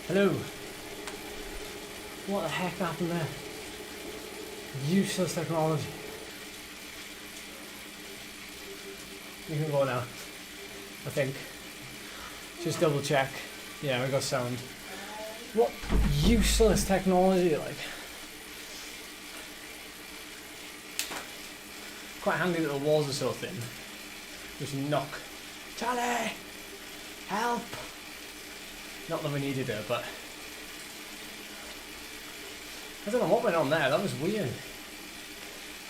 Hello. What the heck happened there? Useless technology. You can go now, I think. Just double check. Yeah, we got sound. What useless technology, like. Quite handy that the walls are so thin. Just knock. Charlie! Help! Not that we needed her, but I don't know what went on there. That was weird.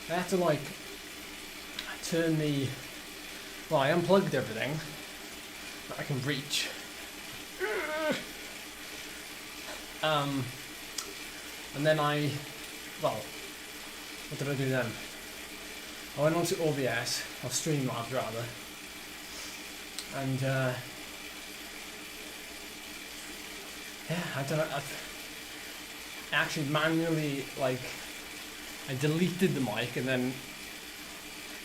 I had to like turn the. Well, I unplugged everything that I can reach. And then well, what did I do then? I went on to OBS, or Streamlabs rather, and yeah, I don't know. I actually manually, like, I deleted the mic and then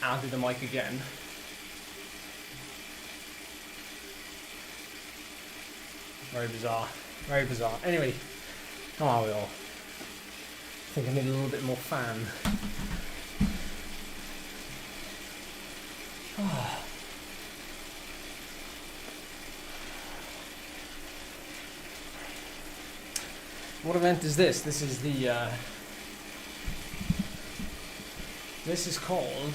added the mic again. Very bizarre. Very bizarre. Anyway, how are we all? I think I need a little bit more fan. Oh. What event is this? This is the this is called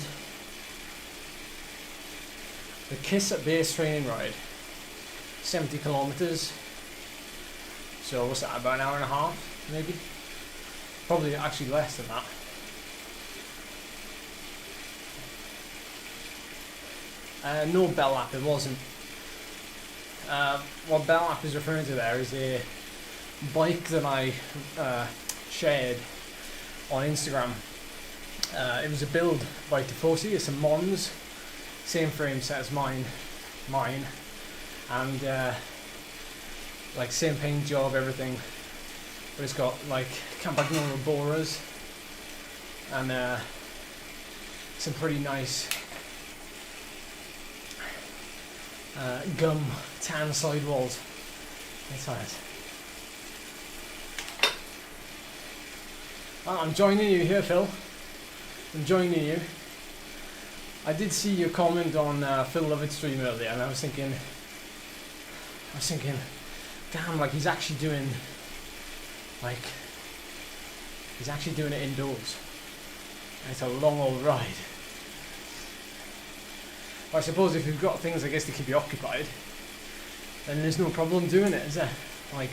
the Kickr base training ride. 70 kilometers. So what's that, about an hour and a half maybe? Probably actually less than that. No bell lap, it wasn't. What bell lap is referring to there is a bike that I shared on Instagram. It was a build by Tifosi. It's a Mons, same frame set as mine, and like same paint job, everything, but it's got like Campagnolo borers and some pretty nice gum tan sidewalls. That's nice. I'm joining you here, Phil. I'm joining you. I did see your comment on Phil Lovett's stream earlier, and I was thinking, damn, like he's actually doing it indoors. And it's a long old ride. But I suppose if you've got things, I guess, to keep you occupied, then there's no problem doing it, is there? Like,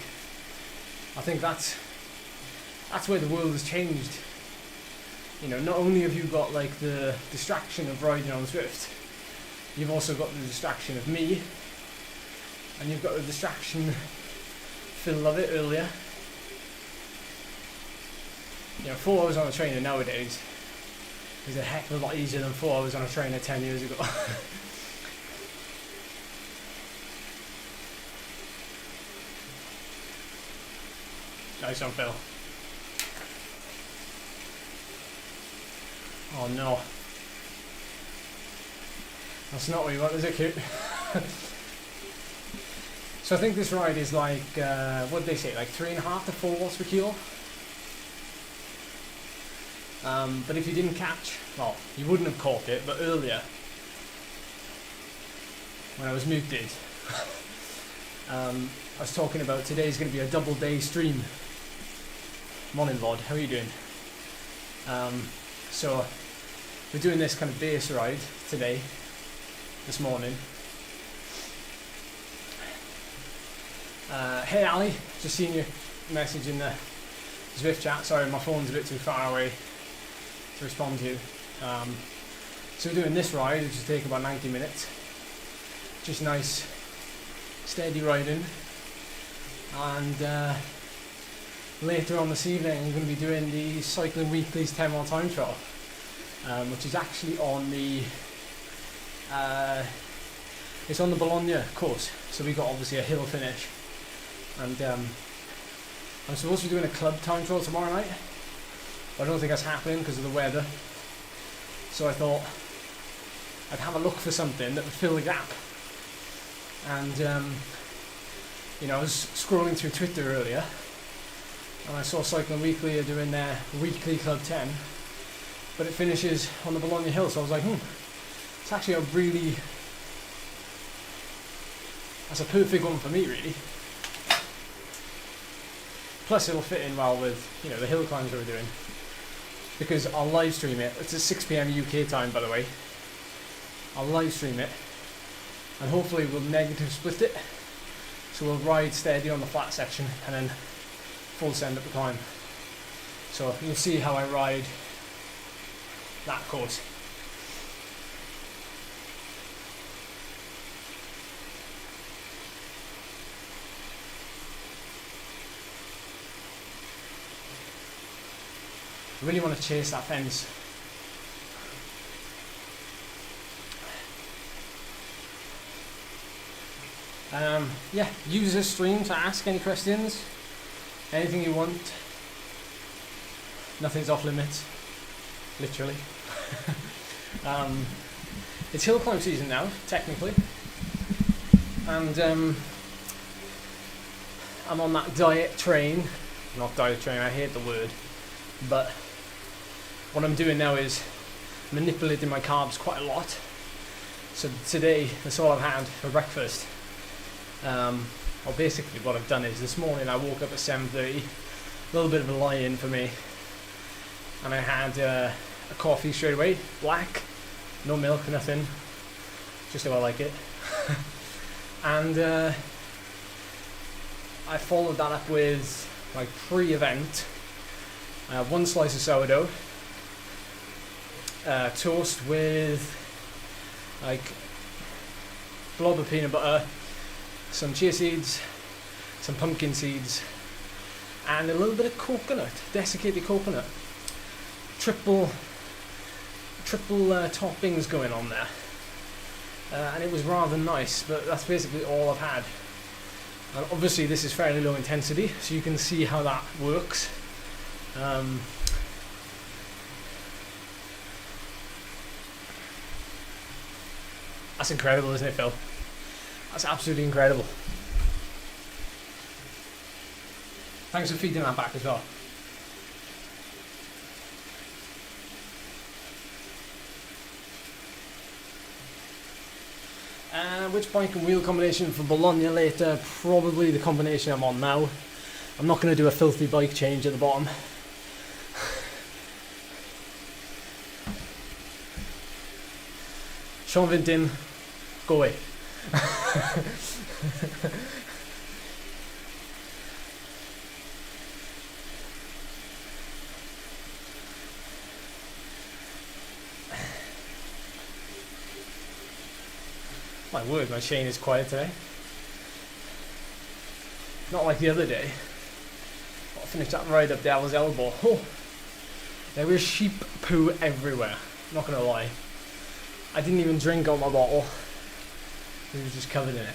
I think that's where the world has changed. You know, not only have you got like the distraction of riding on Zwift, you've also got the distraction of me, and you've got the distraction Phil Lovett earlier. You know, 4 hours on a trainer nowadays is a heck of a lot easier than 4 hours on a trainer 10 years ago. Nice one, Phil. Oh no. That's not what you want, is it, cute? So I think this ride is like, what did they say, like 3.5 to 4 watts per kilo? But if you didn't catch, well, you wouldn't have caught it, but earlier, when I was muted, I was talking about today's going to be a double day stream. Morning, Vod, how are you doing? So, we're doing this kind of base ride today, this morning. Hey Ali, just seen your message in the Zwift chat. Sorry, my phone's a bit too far away to respond to you. So we're doing this ride, which will take about 90 minutes. Just nice, steady riding. And later on this evening, I'm going to be doing the Cycling Weekly's 10 mile time trial, which is actually on the it's on the Bynea course. So we got obviously a hill finish, and I'm supposed to be doing a club time trial tomorrow night, but I don't think that's happening because of the weather. So I thought I'd have a look for something that would fill the gap, and you know, I was scrolling through Twitter earlier, and I saw Cycling Weekly are doing their weekly Club 10, but it finishes on the Bynea Hill, so I was like, it's actually a really, that's a perfect one for me, really. Plus it'll fit in well with, you know, the hill climbs that we're doing, because I'll live stream it. It's at 6 PM UK time, by the way. I'll live stream it, and hopefully we'll negative split it, so we'll ride steady on the flat section and then full send up the climb. So you'll see how I ride that course. I really want to chase that fence. Yeah, use this stream to ask any questions, anything you want. Nothing's off limits, literally. It's hill climb season now, technically, and I'm on that diet train. Not diet train, I hate the word, but what I'm doing now is manipulating my carbs quite a lot. So today, that's all I've had for breakfast. Well, basically what I've done is this morning I woke up at 7:30, a little bit of a lie-in for me, and I had a coffee straight away, black, no milk, nothing, just how I like it. And I followed that up with, like, pre-event, 1 slice of sourdough, toast with like blob of peanut butter, some chia seeds, some pumpkin seeds, and a little bit of coconut, desiccated coconut. Triple toppings going on there, and it was rather nice. But that's basically all I've had. And obviously this is fairly low intensity, so you can see how that works. That's incredible, isn't it, Phil? That's absolutely incredible. Thanks for feeding that back as well. Which bike and wheel combination for Bynea later? Probably the combination I'm on now. I'm not going to do a filthy bike change at the bottom. Sean Vinton, go away. My word, my chain is quiet today. Not like the other day. I'll finish that ride up Devil's Elbow. Oh, there was sheep poo everywhere. Not gonna lie. I didn't even drink out my bottle. It was just covered in it.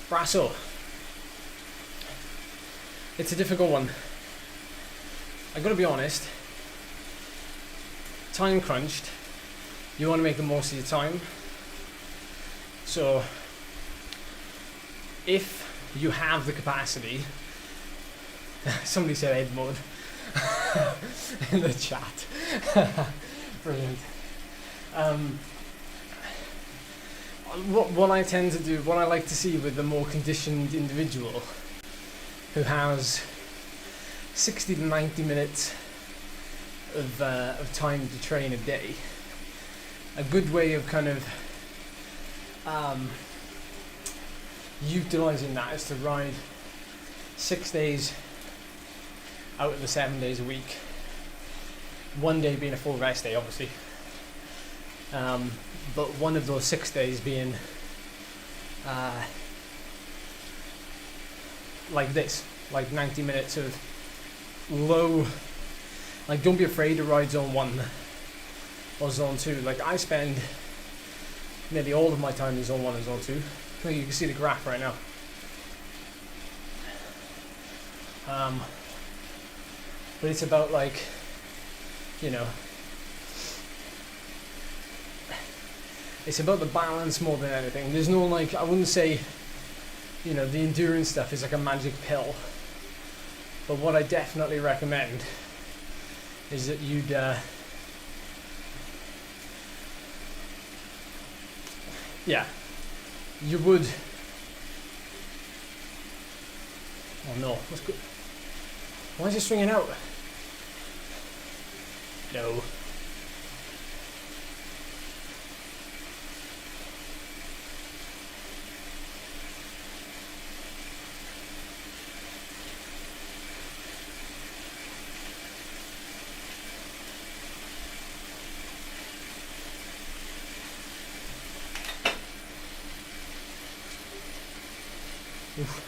Brasso. It's a difficult one. I gotta be honest. Time crunched. You want to make the most of your time. So, if you have the capacity, somebody said head mode in the chat. Brilliant. What I tend to do, what I like to see with the more conditioned individual who has 60 to 90 minutes of time to train a day, a good way of kind of utilizing that is to ride 6 days out of the 7 days a week, one day being a full rest day, obviously, but one of those 6 days being like this, like 90 minutes of low, like, don't be afraid to ride zone 1 or zone 2. Like, I spend nearly all of my time in zone 1 and zone 2. I think you can see the graph right now. But it's about like, you know, it's about the balance more than anything. There's no like, I wouldn't say, you know, the endurance stuff is like a magic pill. But what I definitely recommend is that you'd yeah, you would. Oh no, what's good? Why is it swinging out? No. Oof.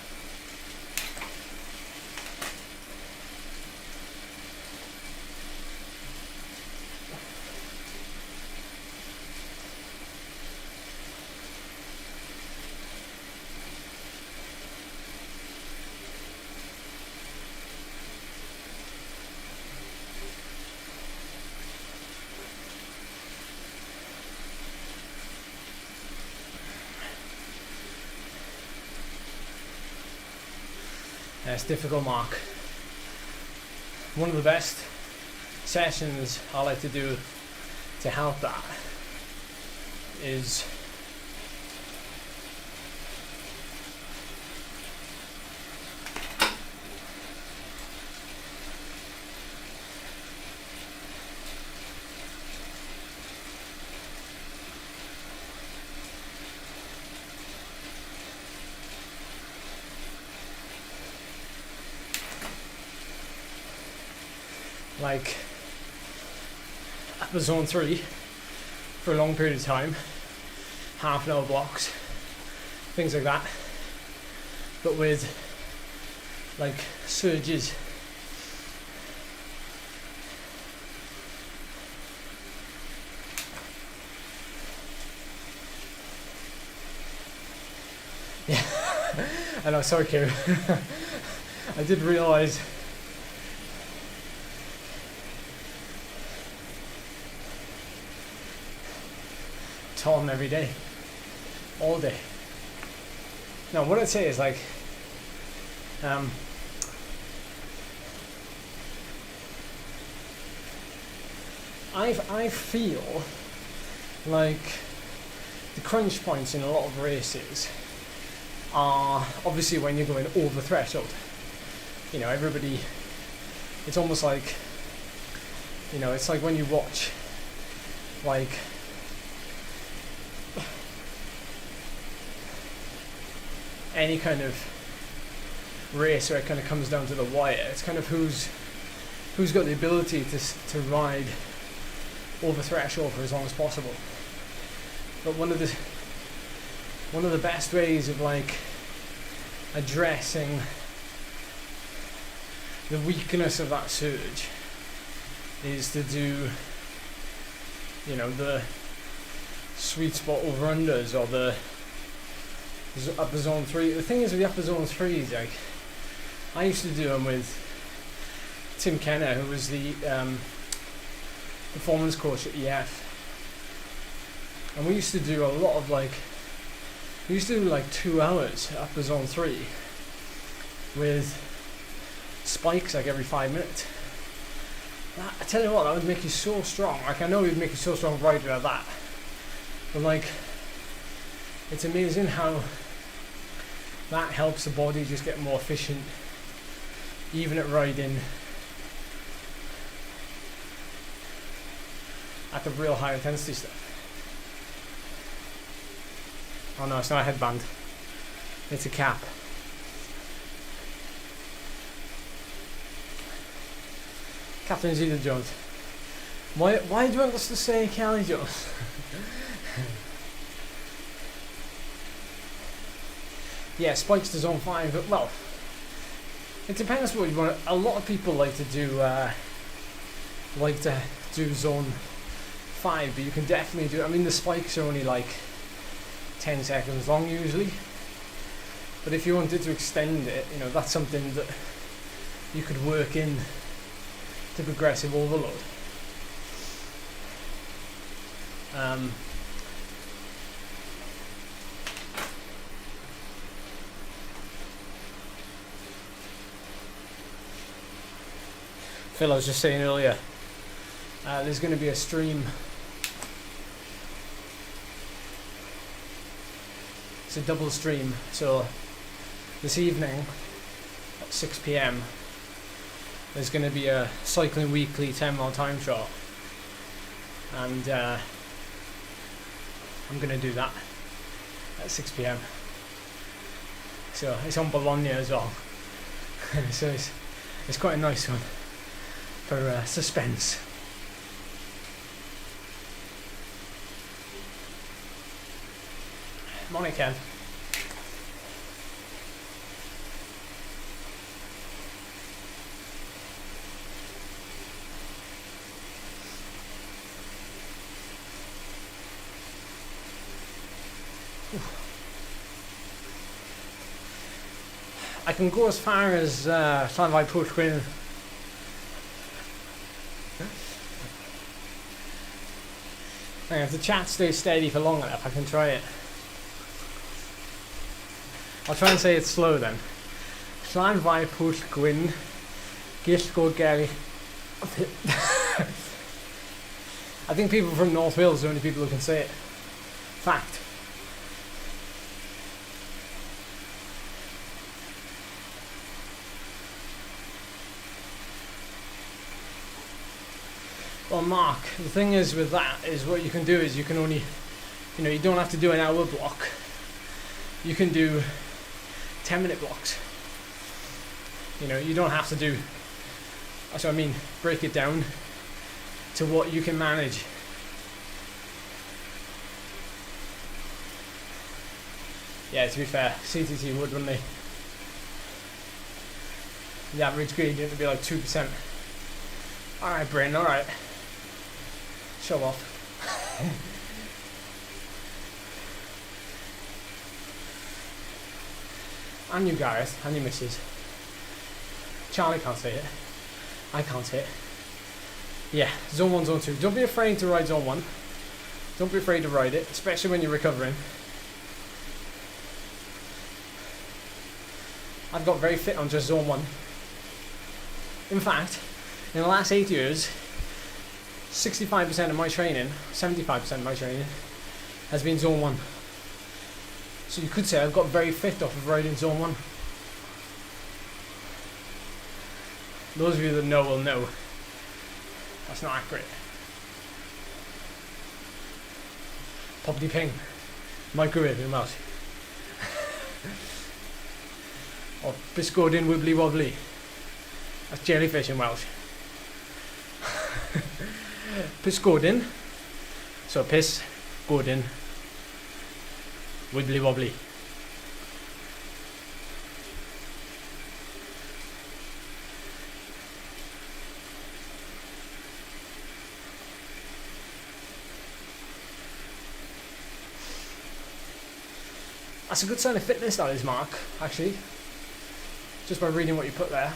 It's difficult, Mark. One of the best sessions I like to do to help that is like upper zone 3 for a long period of time, half an hour blocks, things like that, but with like surges. Yeah, I know, sorry Kieran. I did realise Tom every day, all day. Now what I'd say is like I feel like the crunch points in a lot of races are obviously when you're going over threshold. You know, everybody, it's almost like, you know, it's like when you watch like any kind of race where it kind of comes down to the wire. It's kind of who's got the ability to ride over threshold for as long as possible. But one of the best ways of like addressing the weakness of that surge is to do, you know, the sweet spot over unders or the upper zone 3. The thing is with the upper zone 3s, like I used to do them with Tim Kenner, who was the performance coach at EF, and we used to do a lot of like, we used to do like 2 hours upper zone 3 with spikes like every 5 minutes. I tell you what, that would make you so strong. Like I know it would make you so strong right about that, but like it's amazing how that helps the body just get more efficient, even at riding at the real high intensity stuff. Oh no, it's not a headband, it's a cap. Captain Zeta Jones. Why do you want us to say Kelly Jones? Yeah, spikes to zone 5, but well, it depends what you want. A lot of people like to do zone 5, but you can definitely do. I mean, the spikes are only like 10 seconds long usually, but if you wanted to extend it, you know, that's something that you could work in to progressive overload. Phil, I was just saying earlier, there's going to be a stream. It's a double stream, so this evening at 6 PM there's going to be a Cycling Weekly 10-mile time trial, and I'm going to do that at 6 PM. So it's on Bologna as well. So it's quite a nice one for suspense. Morning, Kev. I can go as far as Llanfair Pwll Gwyn. If the chat stays steady for long enough, I can try it. I'll try and say it slow then. Llanfair Pwll Gwyn, Gillgo Gary. I think people from North Wales are the only people who can say it. Fact. Well, Mark, the thing is with that is what you can do is you can only, you don't have to do an hour block. You can do 10-minute blocks. You don't have to do, that's what I mean, break it down to what you can manage. Yeah, to be fair, CTT would, wouldn't they? The average gradient would be like 2%. Alright, Bryn, alright. Show off. And you, Gareth, and you, Mrs. Charlie can't say it. I can't say it. Yeah, zone 1, zone 2. Don't be afraid to ride zone 1. Don't be afraid to ride it, especially when you're recovering. I've got very fit on just zone 1. In fact, in the last 8 years, 65% of my training, 75% of my training, has been zone 1. So you could say I've got very fit off of riding zone 1. Those of you that know will know. That's not accurate. Pop the ping. Microwave in mouse. Or biscodin wibbly wobbly. That's jellyfish in Welsh. Piscodin. So piss, godin, wibbly wobbly. That's a good sign of fitness, that is, Mark, actually. Just by reading what you put there.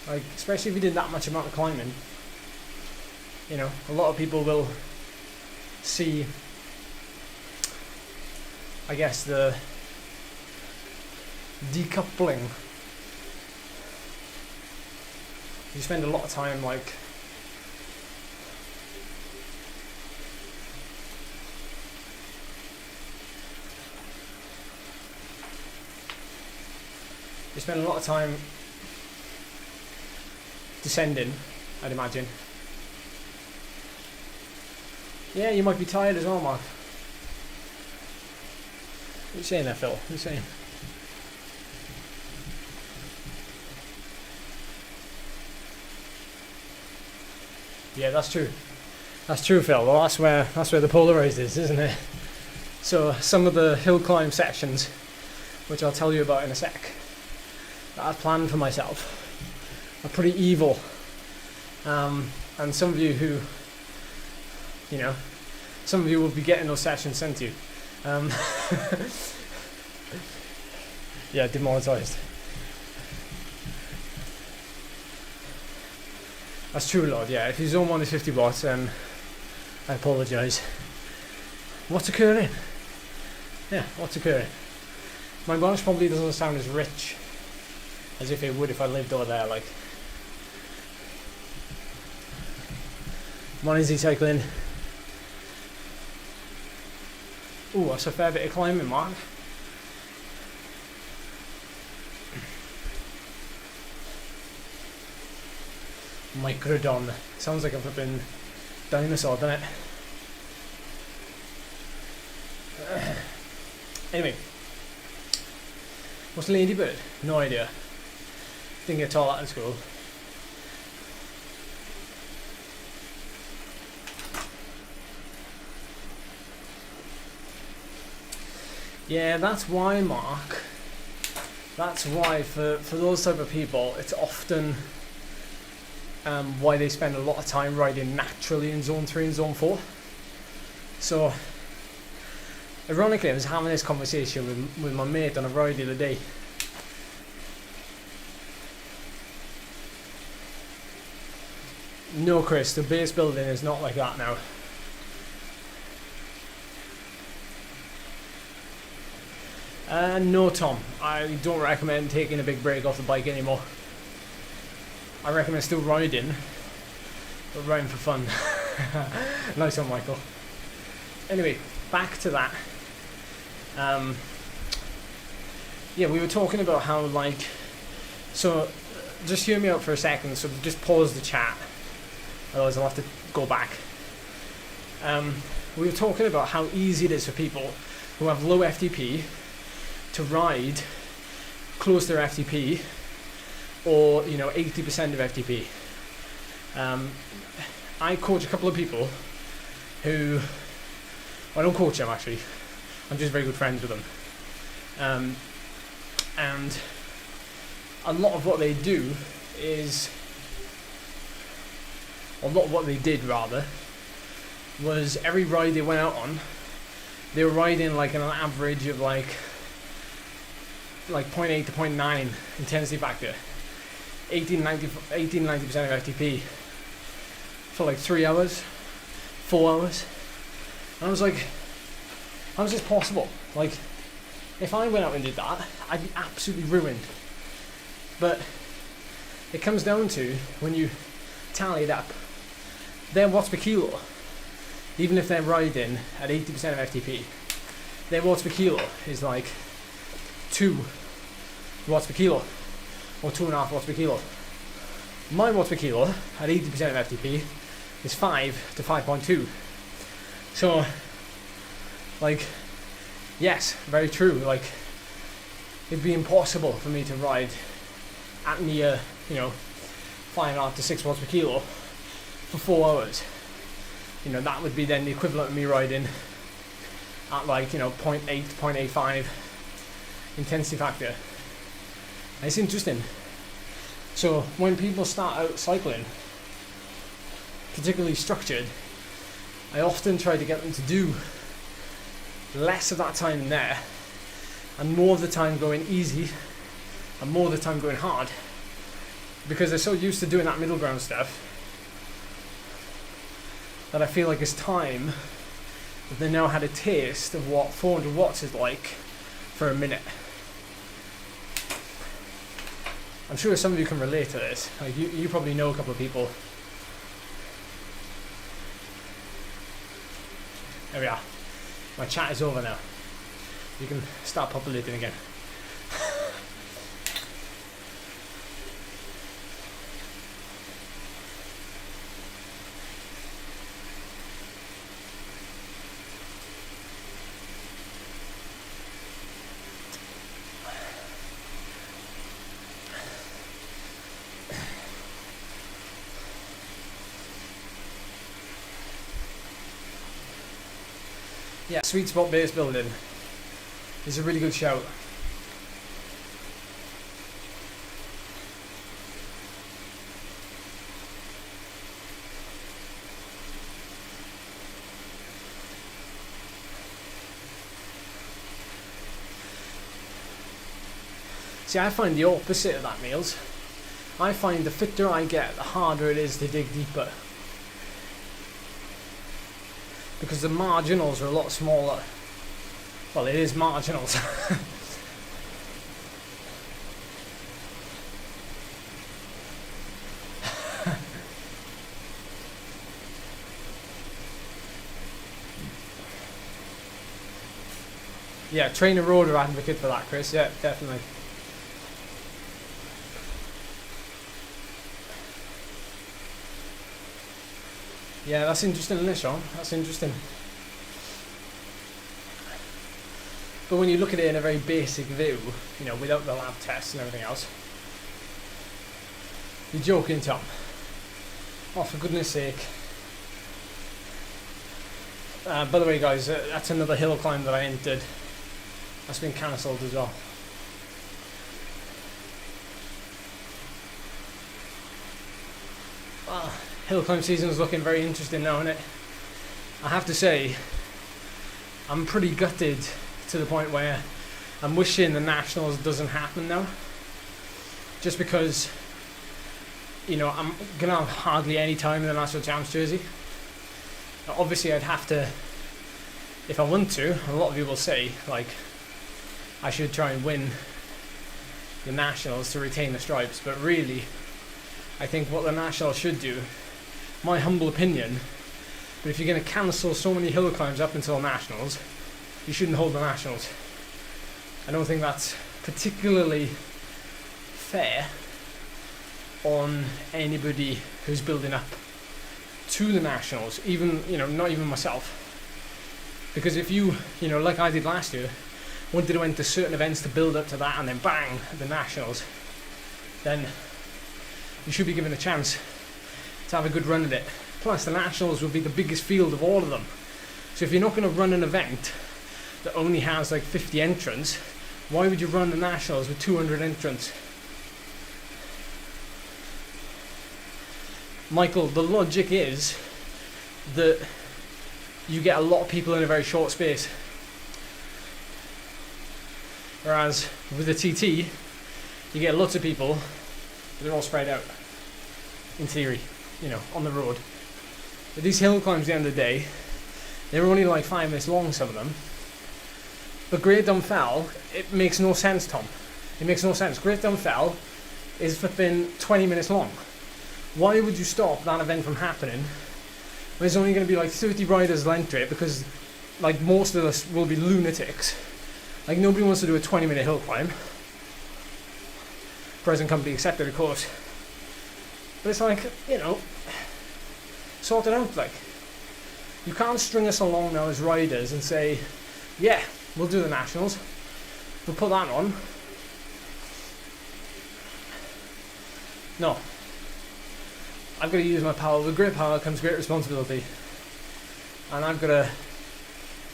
Like, especially if you did that much amount of climbing. A lot of people will see, I guess, the decoupling. You spend a lot of time, like, descending, I'd imagine. Yeah, you might be tired as well, Mark. What are you saying there, Phil? What are you saying? Yeah, that's true. That's true, Phil. Well, that's where the polarized is, isn't it? So some of the hill climb sections, which I'll tell you about in a sec, that I've planned for myself, are pretty evil. And some of you who, some of you will be getting those sessions sent to you. Yeah, demonetized. That's true, Lord, yeah. If your zone 1 is 50 watts, then I apologise. What's occurring? Yeah, what's occurring? My Welsh probably doesn't sound as rich as if it would if I lived over there, like. Morning, Z Cycling. Ooh, that's a fair bit of climbing, Mark. Microdon. Sounds like a flipping dinosaur, doesn't it? Anyway. What's Ladybird? No idea. Didn't get taught that in school. Yeah, that's why, Mark. That's why for those type of people, it's often why they spend a lot of time riding naturally in zone 3 and zone 4. So, ironically, I was having this conversation with my mate on a ride the other day. No, Chris, the base building is not like that now. No, Tom, I don't recommend taking a big break off the bike anymore. I recommend still riding, but riding for fun. Nice one, Michael. Anyway, back to that. Yeah, we were talking about how, like, so just hear me out for a second, so just pause the chat, otherwise I'll have to go back. We were talking about how easy it is for people who have low FTP to ride close to their FTP, or 80% of FTP. I coach a couple of people who, well, I don't coach them actually, I'm just very good friends with them, and a lot of what they do is, a lot of what they did rather, was every ride they went out on, they were riding like an average of like 0.8 to 0.9 intensity factor, 80-90% of FTP for like 3 hours, 4 hours. And I was like, how is this possible? Like, if I went out and did that, I'd be absolutely ruined. But it comes down to, when you tally it up, their watts per kilo, even if they're riding at 80% of FTP, their watts per kilo is like 2 watts per kilo, or 2.5 watts per kilo. My watts per kilo at 80% of FTP is 5 to 5.2. So, like, yes, very true. Like, it'd be impossible for me to ride at near, 5.5 to 6 watts per kilo for 4 hours. That would be then the equivalent of me riding at like, 0.8 to 0.85 intensity factor. And it's interesting. So when people start out cycling, particularly structured, I often try to get them to do less of that time in there and more of the time going easy and more of the time going hard, because they're so used to doing that middle ground stuff that I feel like it's time that they now had a taste of what 400 watts is like for a minute. I'm sure some of you can relate to this. Like, you probably know a couple of people. There we are. My chat is over now. You can start populating again. Yeah, sweet spot base building is a really good shout. See, I find the opposite of that, Meals. I find the fitter I get, the harder it is to dig deeper. Because the marginals are a lot smaller. Well, it is marginals. Yeah, trainer roader advocate for that, Chris. Yeah, definitely. Yeah, that's interesting, isn't it, Sean? That's interesting. But when you look at it in a very basic view, you know, without the lab tests and everything else, you're joking, Tom. Oh, for goodness sake. By the way, guys, that's another hill climb that I entered. That's been cancelled as well. Hill climb season is looking very interesting now, isn't it? I have to say, I'm pretty gutted to the point where I'm wishing the Nationals doesn't happen now. Just because, you know, I'm going to have hardly any time in the National Champs jersey. Now, obviously, I'd have to, if I want to, a lot of people say, like, I should try and win the Nationals to retain the stripes. But really, I think what the Nationals should do, my humble opinion, but if you're going to cancel so many hill climbs up until Nationals, you shouldn't hold the Nationals. I don't think that's particularly fair on anybody who's building up to the Nationals, even, you know, not even myself. Because if you know, like I did last year, wanted to enter certain events to build up to that and then bang, the Nationals, then you should be given a chance to have a good run at it. Plus, the Nationals will be the biggest field of all of them. So if you're not going to run an event that only has like 50 entrants, why would you run the Nationals with 200 entrants? Michael, the logic is that you get a lot of people in a very short space. Whereas with the TT, you get lots of people, but they're all spread out, in theory, you know, on the road. But these hill climbs at the end of the day, they're only like 5 minutes long, some of them. But Great Dunfell, it makes no sense, Tom. It makes no sense. Great Dunfell is flipping 20 minutes long. Why would you stop that event from happening when there's only going to be like 30 riders will enter it, because like most of us will be lunatics. Like nobody wants to do a 20-minute hill climb. Present company accepted, of course. But it's like, you know, sort it out. Like, you can't string us along now as riders and say, yeah, we'll do the Nationals, we'll put that on. No. I've got to use my power. With great power comes great responsibility. And I've got to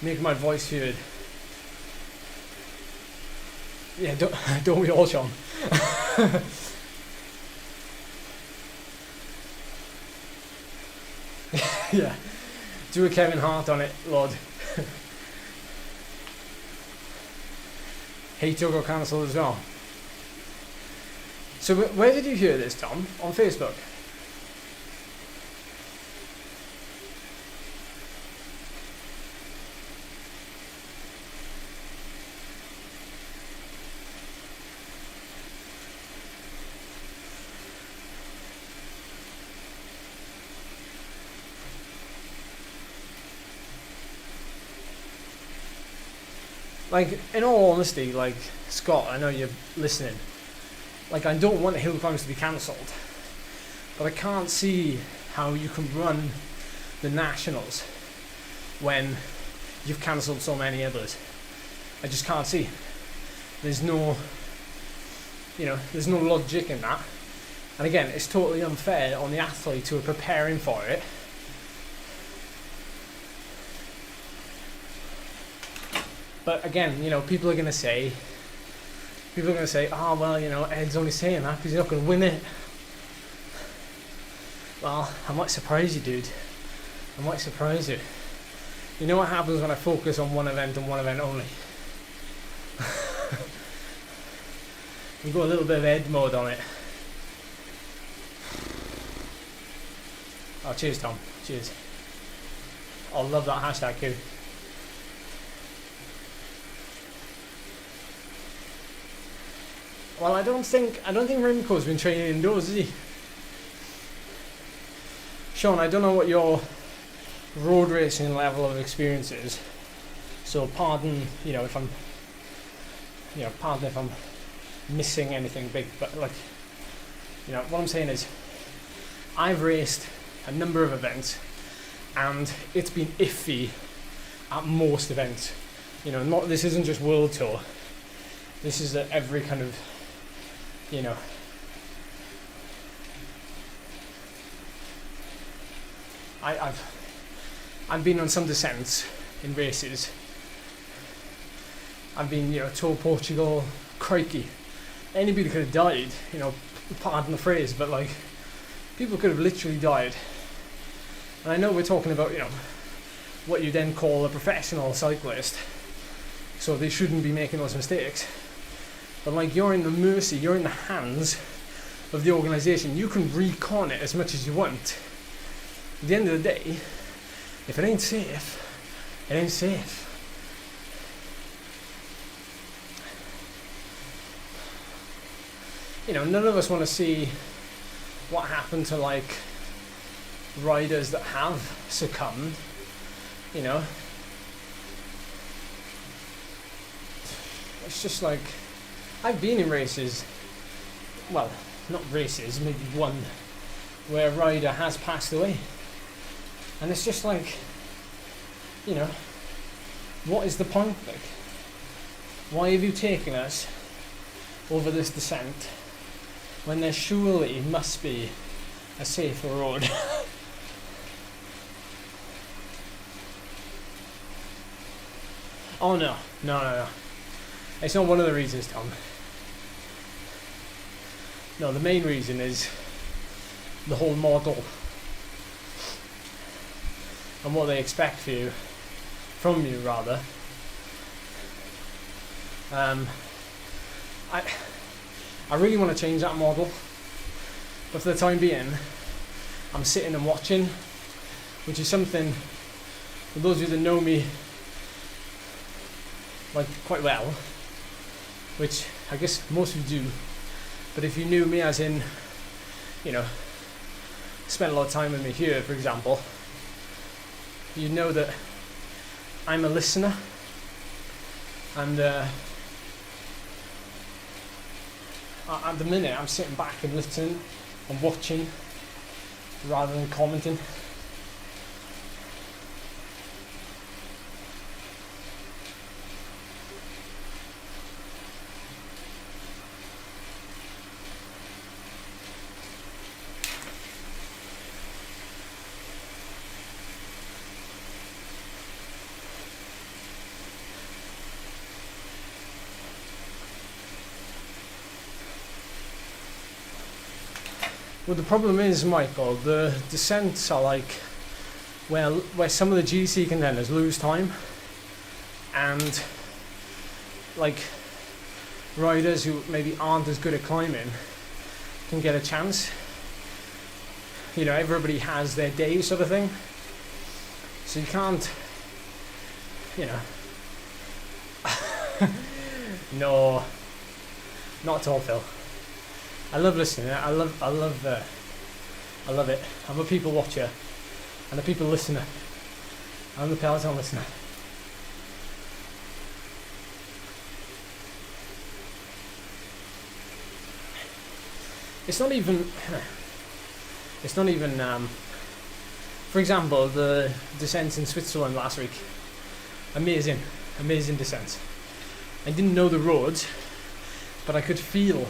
make my voice heard. Yeah, don't we all, Sean? Yeah, do a Kevin Hart on it, Lord. HIIT got cancelled as well. So where did you hear this, Tom? On Facebook? Like, in all honesty, like, Scott, I know you're listening. Like, I don't want the hill climbs to be cancelled. But I can't see how you can run the Nationals when you've cancelled so many others. I just can't see. There's no, you know, there's no logic in that. And again, it's totally unfair on the athletes who are preparing for it. But again, you know, people are going to say, oh, well, you know, Ed's only saying that because he's not going to win it. Well, I might surprise you, dude. I might surprise you. You know what happens when I focus on one event and one event only? You go a little bit of Ed mode on it. Oh, cheers, Tom. Cheers. I love that hashtag too. Well, I don't think Remco's been training indoors, is he? Sean, I don't know what your road racing level of experience is, so pardon if I'm missing anything big, but like, what I'm saying is, I've raced a number of events, and it's been iffy at most events. This isn't just World Tour. This is at every kind of, I've been on some descents in races. I've been, Tour Portugal, crikey. Anybody could have died, pardon the phrase, but like, people could have literally died. And I know we're talking about, what you then call a professional cyclist, so they shouldn't be making those mistakes. But like, you're in the hands of the organisation. You can recon it as much as you want. At the end of the day, if it ain't safe, it ain't safe. None of us want to see what happened to like riders that have succumbed. It's just like, I've been in races, well, not races, maybe one, where a rider has passed away. And it's just like, what is the point? Like, why have you taken us over this descent when there surely must be a safer road? Oh no. It's not one of the reasons, Tom. No, the main reason is the whole model and what they expect from you rather. I really want to change that model, but for the time being, I'm sitting and watching, which is something, for those of you that know me like quite well, which I guess most of you do, but if you knew me as in, spent a lot of time with me here, for example, you know that I'm a listener, and at the minute I'm sitting back and listening and watching rather than commenting. Well, the problem is, Michael, the descents are like where some of the GC contenders lose time, and like riders who maybe aren't as good at climbing can get a chance. Everybody has their day, sort of thing. So you can't, No, not at all, Phil. I love listening. I love it. I'm a people watcher and a people listener. I'm the peloton listener. It's not even. For example, the descents in Switzerland last week. Amazing descents. I didn't know the roads, but I could feel.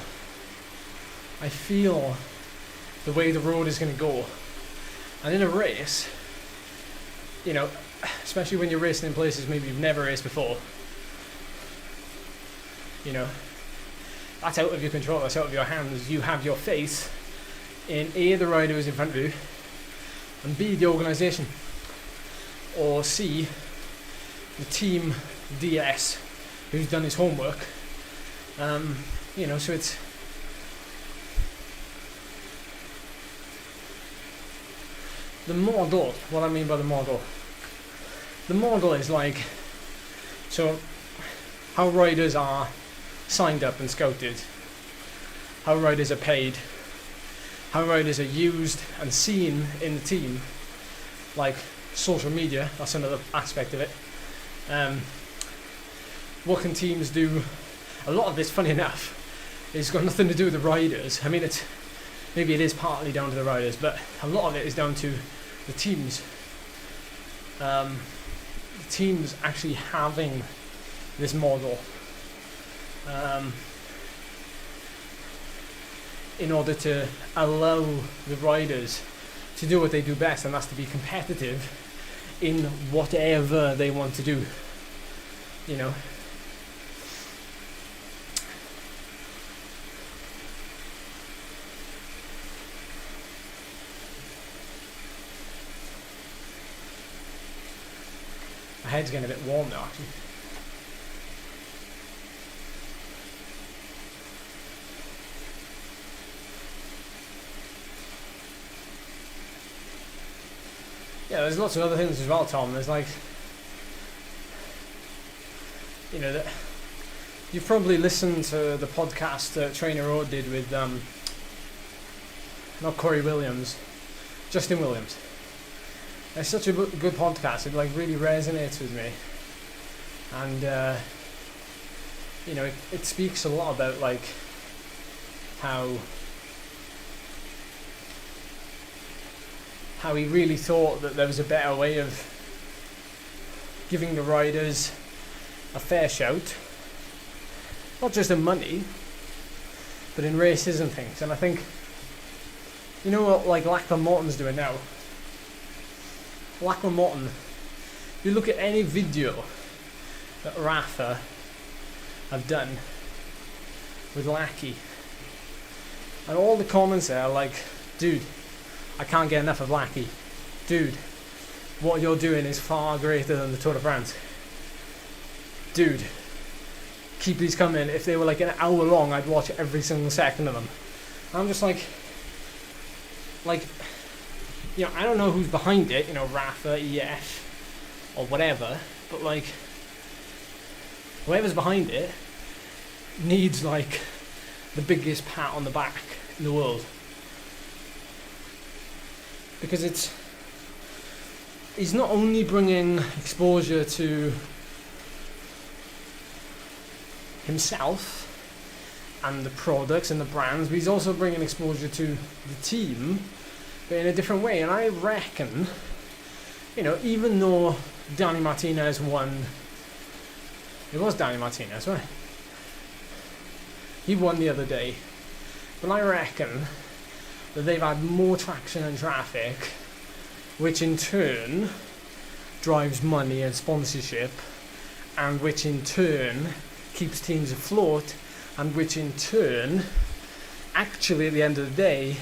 I feel the way the road is going to go. And in a race, especially when you're racing in places maybe you've never raced before, that's out of your control, that's out of your hands. You have your faith in A, the rider who's in front of you, and B, the organisation, or C, the team DS who's done his homework. So it's the model, what I mean by the model is like, so how riders are signed up and scouted, how riders are paid, how riders are used and seen in the team, like social media, that's another aspect of it. What can teams do? A lot of this, funny enough, is got nothing to do with the riders. I mean, maybe it is partly down to the riders, but a lot of it is down to the teams. The teams actually having this model in order to allow the riders to do what they do best, and that's to be competitive in whatever they want to do, you know. My head's getting a bit warm now, actually. Yeah, there's lots of other things as well, Tom. There's like, you know, that you've probably listened to the podcast that Trainer Road did with, not Corey Williams, Justin Williams. It's such a good podcast. It like really resonates with me, and you know, it speaks a lot about like how he really thought that there was a better way of giving the riders a fair shout, not just in money, but in races and things. And I think, you know what, like Lachlan Morton's doing now. Lachlan Morton, if you look at any video that Rafa have done with Lackey, and all the comments there are like, dude, I can't get enough of Lackey. Dude, what you're doing is far greater than the Tour de France. Dude, keep these coming. If they were like an hour long, I'd watch every single second of them. And I'm just like, you know, I don't know who's behind it, you know, Rafa, EF, or whatever, but like, whoever's behind it needs like the biggest pat on the back in the world. Because he's not only bringing exposure to himself and the products and the brands, but he's also bringing exposure to the team, but in a different way. And I reckon, you know, even though Danny Martinez won, it was Danny Martinez, right? He won the other day, but I reckon that they've had more traction and traffic, which in turn drives money and sponsorship, and which in turn keeps teams afloat, and which in turn, actually at the end of the day,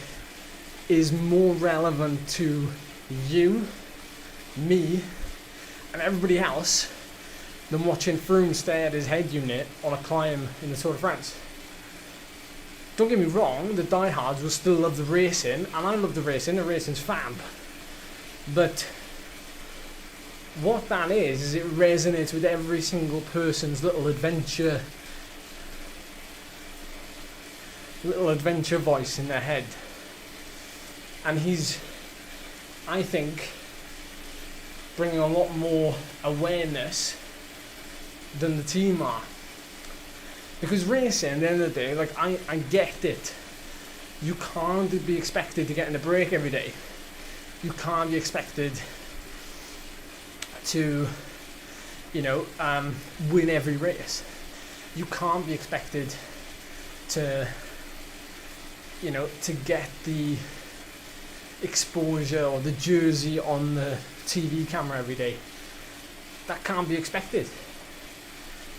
is more relevant to you, me, and everybody else than watching Froome stay at his head unit on a climb in the Tour de France. Don't get me wrong, the diehards will still love the racing, and I love the racing's fab. But what that is it resonates with every single person's little adventure voice in their head. And he's, I think, bringing a lot more awareness than the team are. Because racing, at the end of the day, like, I get it. You can't be expected to get in a break every day. You can't be expected to, you know, win every race. You can't be expected to, you know, to get the exposure or the jersey on the TV camera every day. That can't be expected.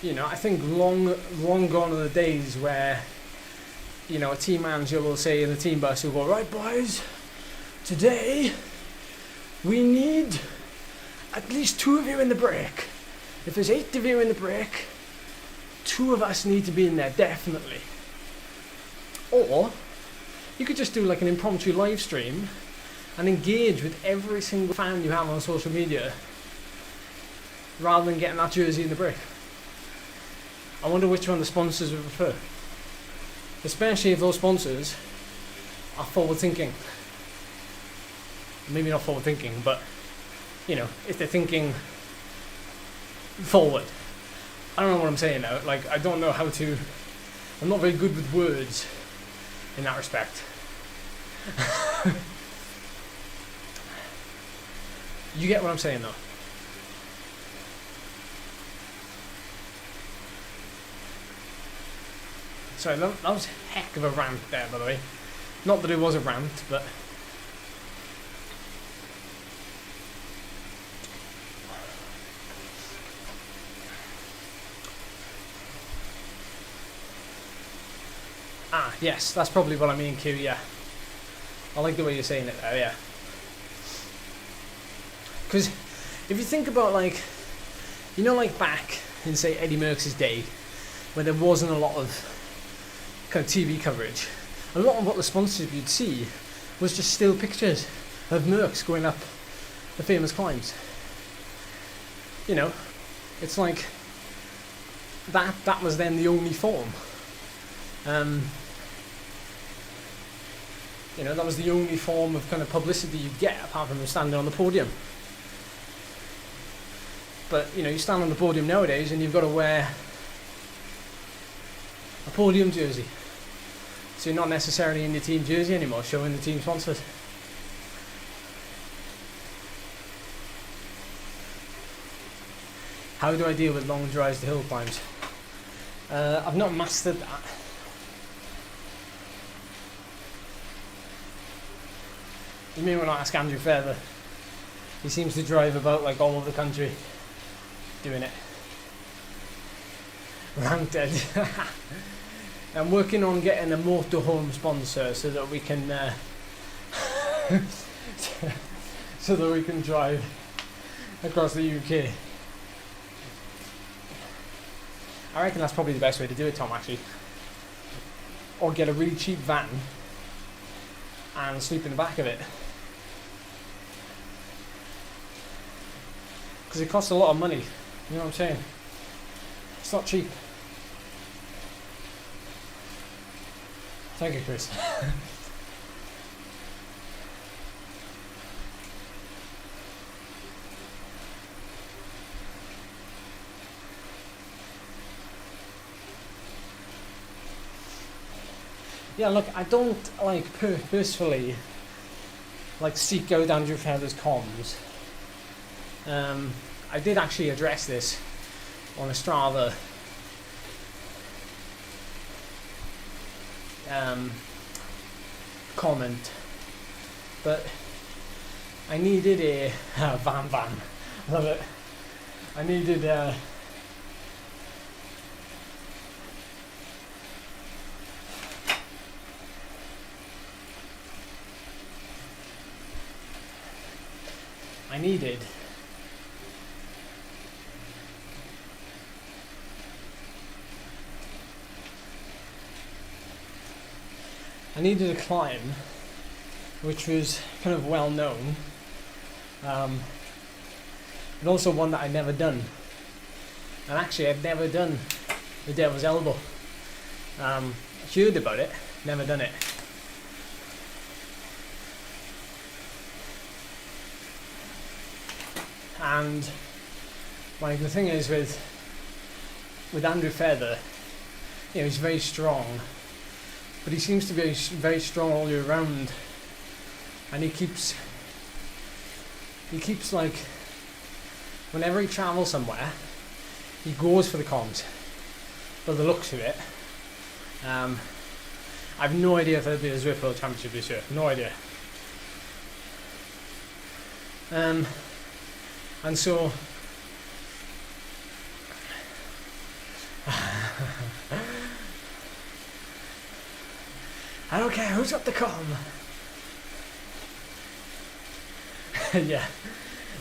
You know, I think long gone are the days where, you know, a team manager will say in the team bus, will go, right boys, today we need at least 2 of you in the break. If there's 8 of you in the break, 2 of us need to be in there, definitely. Or you could just do like an impromptu live stream and engage with every single fan you have on social media rather than getting that jersey in the brick. I wonder which one the sponsors would prefer. Especially if those sponsors are forward thinking. Maybe not forward thinking, but you know, if they're thinking forward. I don't know what I'm saying now. Like, I don't know how to. I'm not very good with words in that respect. You get what I'm saying though. Sorry, that was a heck of a rant there, by the way. Not that it was a rant, but yes, that's probably what I mean, Q, yeah. I like the way you're saying it there, yeah. Because if you think about, like, you know, like back in, say, Eddie Merckx's day, where there wasn't a lot of kind of TV coverage, a lot of what the sponsors you'd see was just still pictures of Merckx going up the famous climbs. You know, it's like that was then the only form. You know, that was the only form of kind of publicity you'd get apart from standing on the podium. But, you know, you stand on the podium nowadays and you've got to wear a podium jersey. So you're not necessarily in your team jersey anymore, showing the team sponsors. How do I deal with long drives to hill climbs? I've not mastered that. You mean when I ask Andrew Feather? He seems to drive about like all over the country doing it. Ranted. I'm working on getting a motorhome sponsor so that we can so that we can drive across the UK. I reckon that's probably the best way to do it, Tom, actually. Or get a really cheap van and sleep in the back of it. Because it costs a lot of money, you know what I'm saying? It's not cheap. Thank you, Chris. Yeah, look, I don't like purposefully like seek out Andrew Feather's comms. I did actually address this on a Strava comment, but I needed a van, love it. I needed I needed a climb which was kind of well known, and also one that I'd never done. And actually I'd never done the Devil's Elbow. Heard about it, never done it. And like the thing is with Andrew Feather, you know, he's very strong, but he seems to be very strong all year round, and he keeps like, whenever he travels somewhere, he goes for the comms, by the looks of it. I have no idea if there'll be a Zwift World Championship this year, no idea. And so I don't care who's got the comm. Yeah,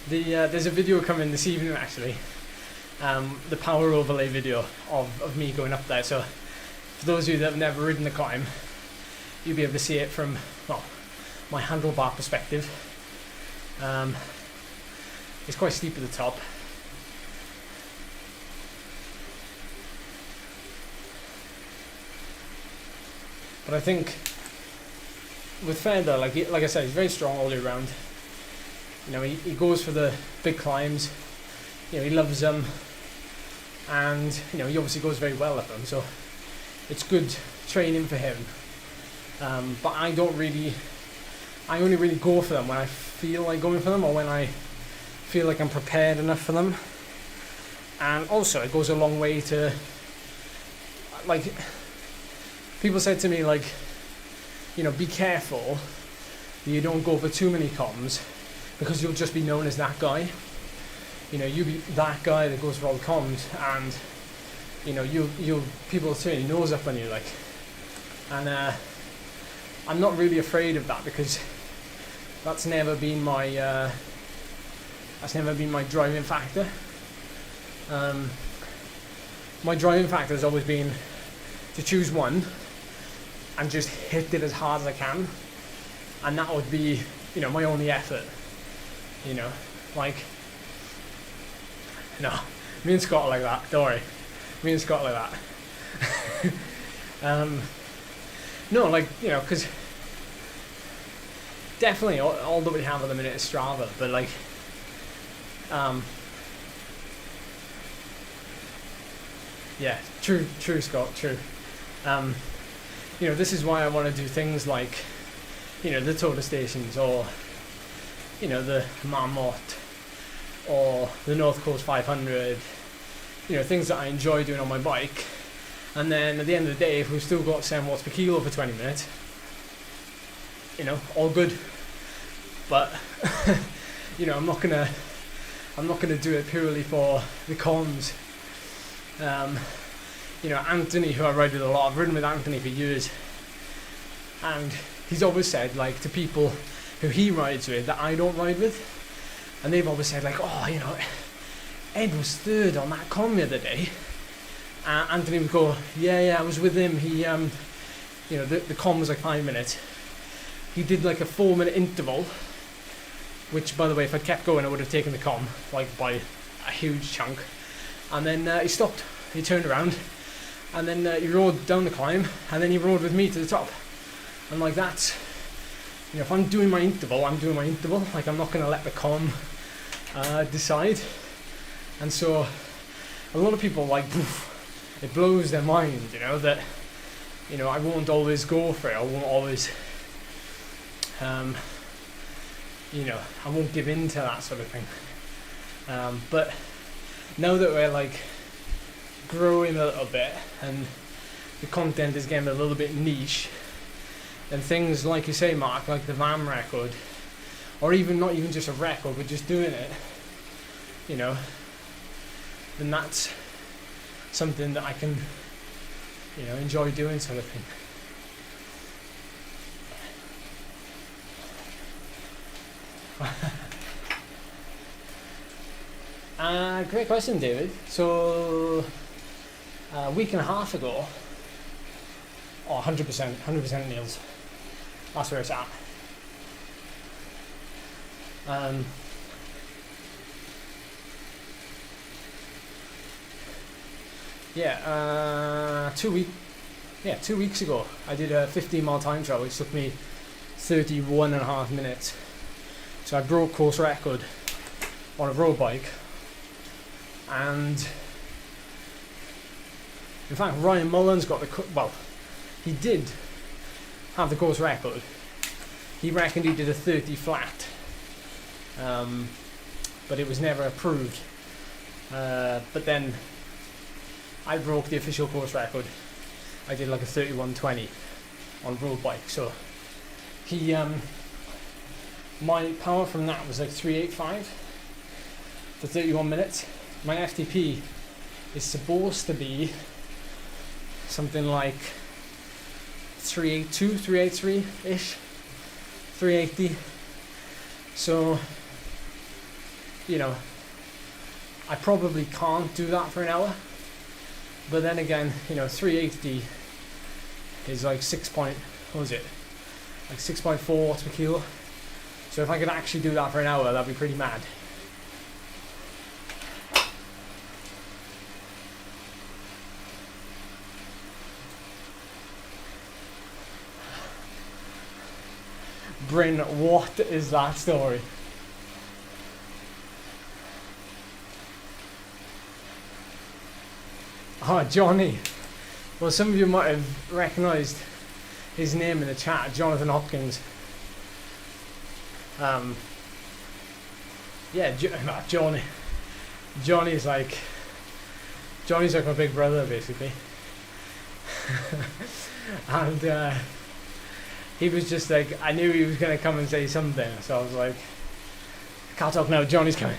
there's a video coming this evening actually, the power overlay video of me going up there. So for those of you that have never ridden the climb, you'll be able to see it from, well, my handlebar perspective. It's quite steep at the top. But I think with Fender, like I said, he's very strong all year round. You know, he goes for the big climbs. You know, he loves them, and you know, he obviously goes very well at them. So it's good training for him. But I only really go for them when I feel like going for them, or when I feel like I'm prepared enough for them. And also, it goes a long way to, like, people said to me, like, you know, be careful that you don't go for too many comms, because you'll just be known as that guy. You know, you'll be that guy that goes for all the comms, and you know, you'll people will turn your nose up on you, like. And I'm not really afraid of that, because that's never been my driving factor. My driving factor has always been to choose one and just hit it as hard as I can, and that would be, you know, my only effort. You know, like, no, me and Scott are like that. Don't worry, me and Scott are like that. No, like, you know, because definitely all that we have at the minute is Strava, but like, yeah, true, Scott, true. You know, this is why I want to do things like, you know, the Total Stations, or, you know, the Marmot, or the North Coast 500, you know, things that I enjoy doing on my bike. And then at the end of the day, if we've still got 7 watts per kilo for 20 minutes, you know, all good. But you know, I'm not gonna do it purely for the comms. You know, Anthony, who I ride with a lot, I've ridden with Anthony for years, and he's always said, like, to people who he rides with that I don't ride with, and they've always said, like, oh, you know, Ed was third on that comm the other day. Anthony would go, yeah, I was with him. He, you know, the comm was like 5 minutes. He did like a 4-minute interval, which, by the way, if I'd kept going, I would have taken the comm, like, by a huge chunk. And then he stopped. He turned around, and then he rode down the climb, and then he rode with me to the top. And like, that's, you know, if I'm doing my interval, I'm doing my interval. Like, I'm not going to let the comm decide. And so a lot of people, like, poof, it blows their mind, you know, that, you know, I won't always go for it. I won't always, you know, I won't give in to that sort of thing. But now that we're, like, growing a little bit, and the content is getting a little bit niche, and things, like you say, Mark, like the VAM record, or even not even just a record, but just doing it, you know, then that's something that I can, you know, enjoy doing, sort of thing. Great question, David. So a week and a half ago, 100% nails. That's where it's at. Yeah, 2 weeks ago, I did a 15-mile time trial, which took me 31.5 minutes. So I broke course record on a road bike, and in fact, Ryan Mullins got he did have the course record. He reckoned he did a 30 flat, but it was never approved. But then I broke the official course record. I did like a 31:20 on road bike. So he, my power from that was like 385 for 31 minutes. My FTP is supposed to be something like 382, 383-ish, 380. So, you know, I probably can't do that for an hour. But then again, you know, 380 is like 6.4 watts per kilo. So So if I could actually do that for an hour, that'd be pretty mad. Bryn, what is that story? Oh, Johnny. Well, some of you might have recognised his name in the chat, Jonathan Hopkins. Yeah, Johnny. Johnny's like my big brother, basically. And he was just like, I knew he was going to come and say something, so I was like, can't talk now, Johnny's coming.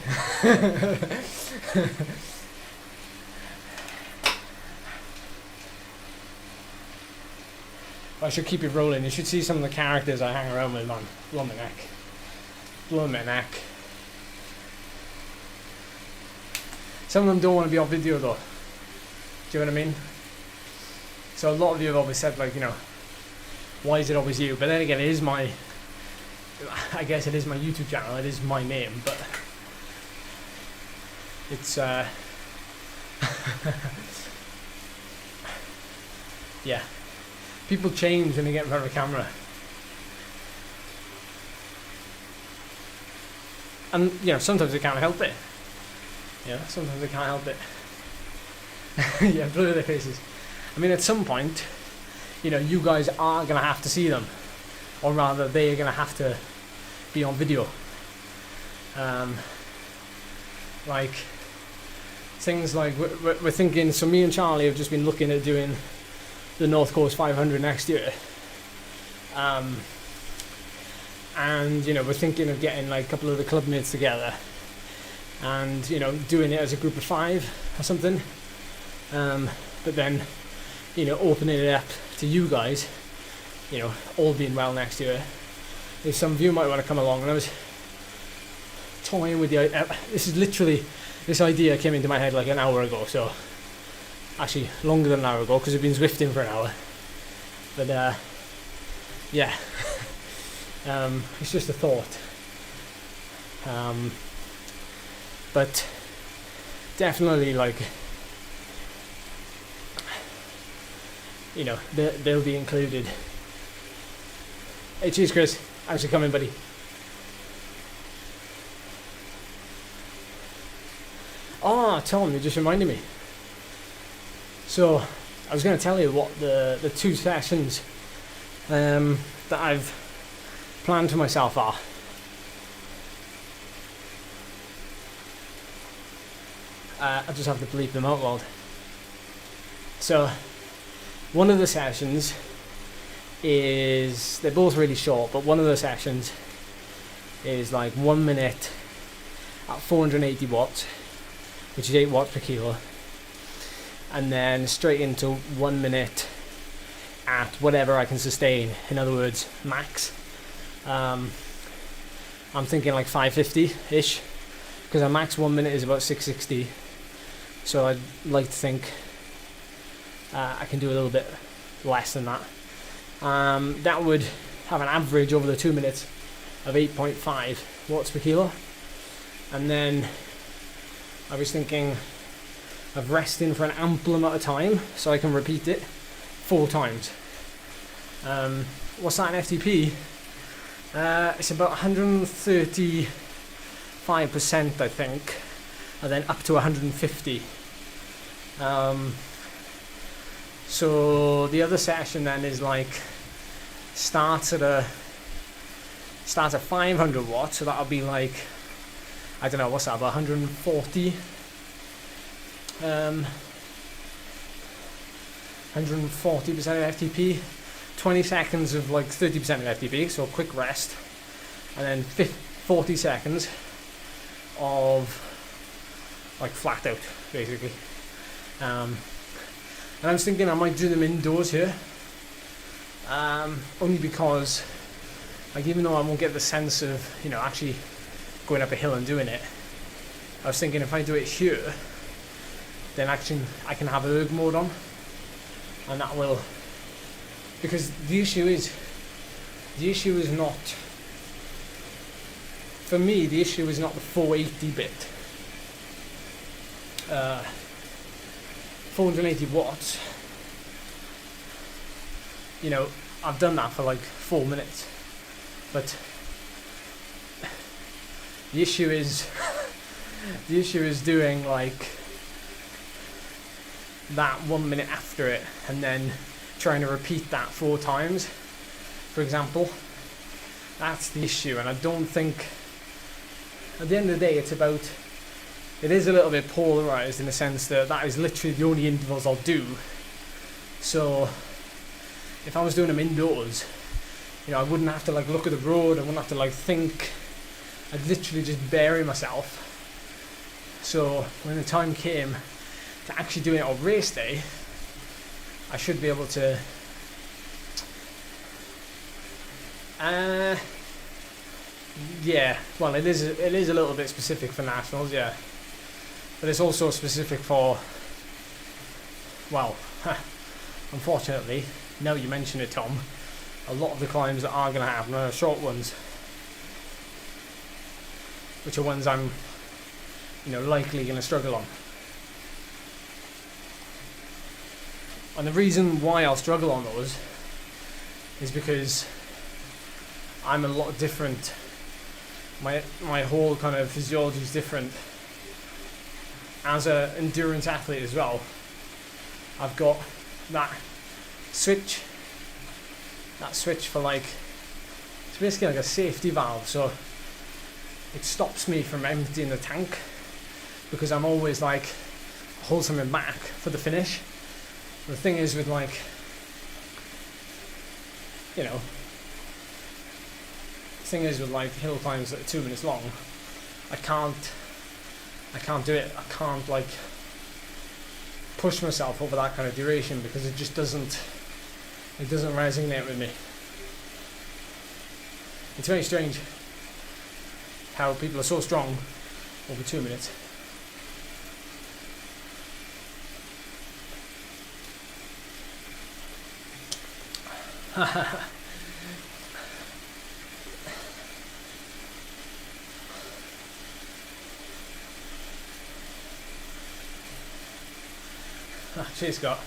I should keep it rolling. You should see some of the characters I hang around with, man. Blow my neck. Blow my neck. Some of them don't want to be on video though. Do you know what I mean? So a lot of you have always said, like, you know, why is it always you? But then again, it is my, I guess it is my YouTube channel, it is my name, but it's, yeah. People change when they get in front of a camera. And, you know, sometimes they can't help it. Yeah, sometimes they can't help it. Yeah, blur their faces. I mean, at some point, you know, you guys are going to have to see them. Or rather, they are going to have to be on video. Like, things like, we're thinking, so me and Charlie have just been looking at doing the North Coast 500 next year. And, you know, we're thinking of getting like a couple of the club mates together and, you know, doing it as a group of 5 or something. But then, you know, opening it up to you guys, you know, all being well next year. If some of you might want to come along. And I was toying with the idea. This idea came into my head like an hour ago, so actually longer than an hour ago because I've been Zwifting for an hour. But yeah, it's just a thought. But definitely, like, you know, they'll be included. Hey, cheers, Chris. Thanks for coming, buddy. Oh, Tom, you just reminded me. So, I was going to tell you what the 2 sessions that I've planned for myself are. I just have to bleep them out loud. So, one of the sessions is, they're both really short, but one of the sessions is like 1 minute at 480 watts, which is 8 watts per kilo. And then straight into 1 minute at whatever I can sustain. In other words, max. I'm thinking like 550-ish, because a max 1 minute is about 660. So I'd like to think I can do a little bit less than that. That would have an average over the 2 minutes of 8.5 watts per kilo. And then I was thinking of resting for an ample amount of time so I can repeat it 4 times. What's that in FTP? It's about 135%, I think, and then up to 150. So the other session then is like starts at 500 watts, so that'll be like, I don't know, what's that, about 140. 140% of FTP, 20 seconds of like 30% of FTP, so quick rest, and then 40 seconds of like flat out, basically. And I was thinking I might do them indoors here, only because, like, even though I won't get the sense of, you know, actually going up a hill and doing it, I was thinking if I do it here, then actually I can have erg mode on, and that will, because the issue is not for me, the issue is not the 480 bit. 480 watts. You know, I've done that for like 4 minutes, but the issue is doing like that 1 minute after it and then trying to repeat that 4 times, for example. That's the issue, and I don't think, at the end of the day, it is a little bit polarized in the sense that that is literally the only intervals I'll do. So if I was doing them indoors, you know, I wouldn't have to like look at the road, I wouldn't have to like think, I'd literally just bury myself. So when the time came to actually doing it on race day, I should be able to yeah, well, it is a little bit specific for nationals, yeah, but it's also specific for, well, unfortunately, now you mention it, Tom, a lot of the climbs that are going to happen are short ones, which are ones I'm, you know, likely going to struggle on. And the reason why I'll struggle on those is because I'm a lot different. My whole kind of physiology is different. As an endurance athlete as well, I've got that switch for like, it's basically like a safety valve, so it stops me from emptying the tank, because I'm always like, hold something back for the finish. The thing is with like, you know, hill climbs that are 2 minutes long, I can't do it. I can't like push myself over that kind of duration, because it just doesn't resonate with me. It's very strange how people are so strong over 2 minutes. Cheers, Scott.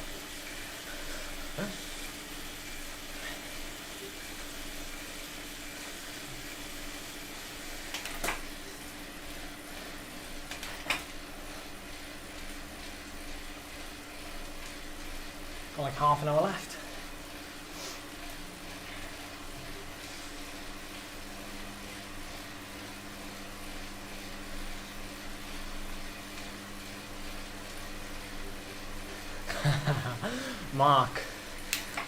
Got like half an hour left. Mark,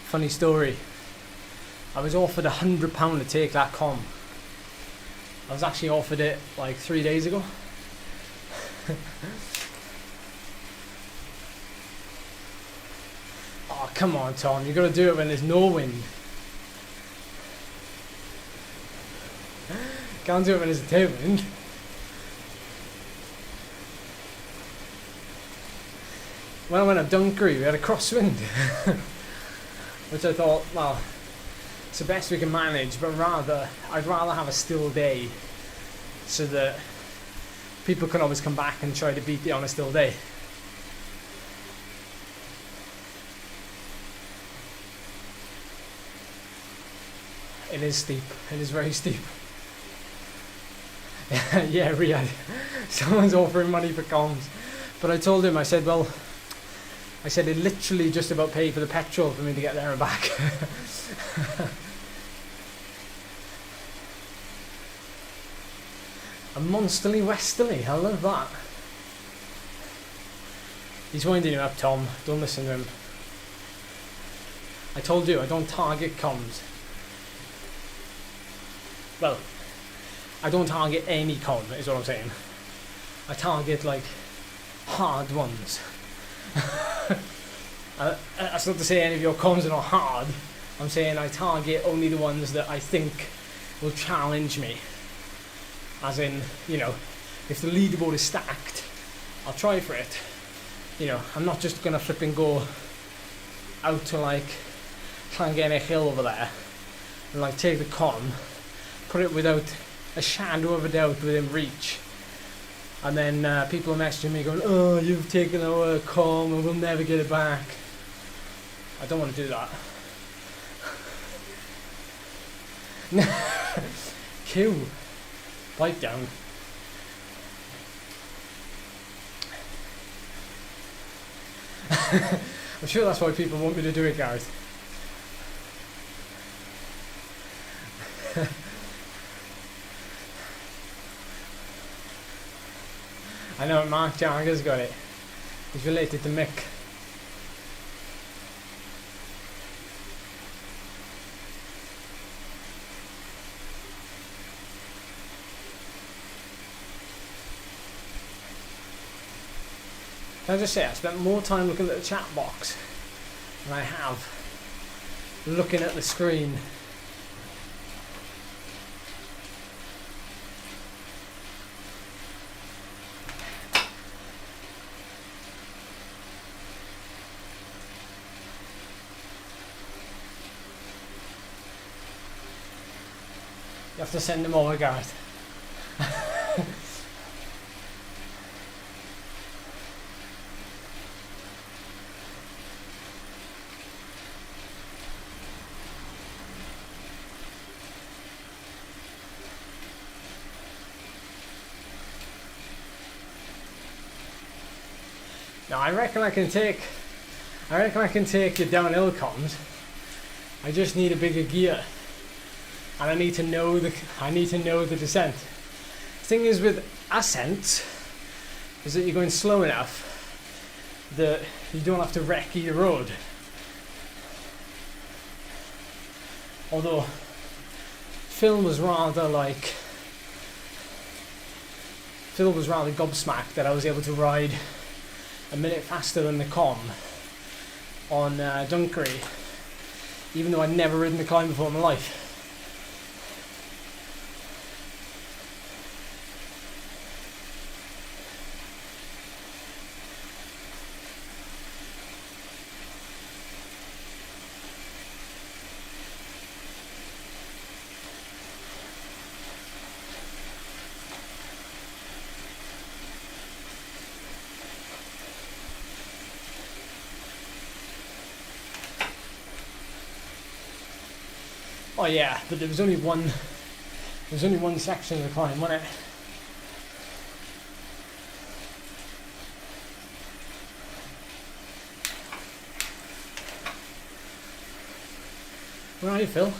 funny story. I was offered £100 to take that com. I was actually offered it like 3 days ago. Oh, come on, Tom, you got to do it when there's no wind. Can't do it when there's a tailwind. When I went up Dunkery, we had a crosswind, which I thought, well, it's the best we can manage, but I'd rather have a still day, so that people can always come back and try to beat it on a still day. It is steep. It is very steep. Yeah, Riyadh. Someone's offering money for comms. But I told him, I said it literally just about paid for the petrol for me to get there and back. A monsterly westerly, I love that. He's winding you up, Tom. Don't listen to him. I told you, I don't target comms. Well, I don't target any con, is what I'm saying. I target like hard ones. That's not to say any of your cons are not hard. I'm saying I target only the ones that I think will challenge me. As in, you know, if the leaderboard is stacked, I'll try for it. You know, I'm not just gonna flip and go out to like try and get a hill over there and like take the con, put it without a shadow of a doubt within reach. And then people are messaging me going, oh, you've taken our com and we'll never get it back. I don't want to do that. Q, pipe down. I'm sure that's why people want me to do it, Gareth. I know Mark Jagger's got it. He's related to Mick. Can I just say, I spent more time looking at the chat box than I have looking at the screen. You have to send them over, Gareth. Now I reckon I can take your downhill comms. I just need a bigger gear. And I need to know the descent. The thing is with ascent is that you're going slow enough that you don't have to wreck your road. Although Phil was rather gobsmacked that I was able to ride a minute faster than the com on Dunkery, even though I'd never ridden the climb before in my life. Oh yeah, but there was only one section of the climb, wasn't it? Where are you, Phil?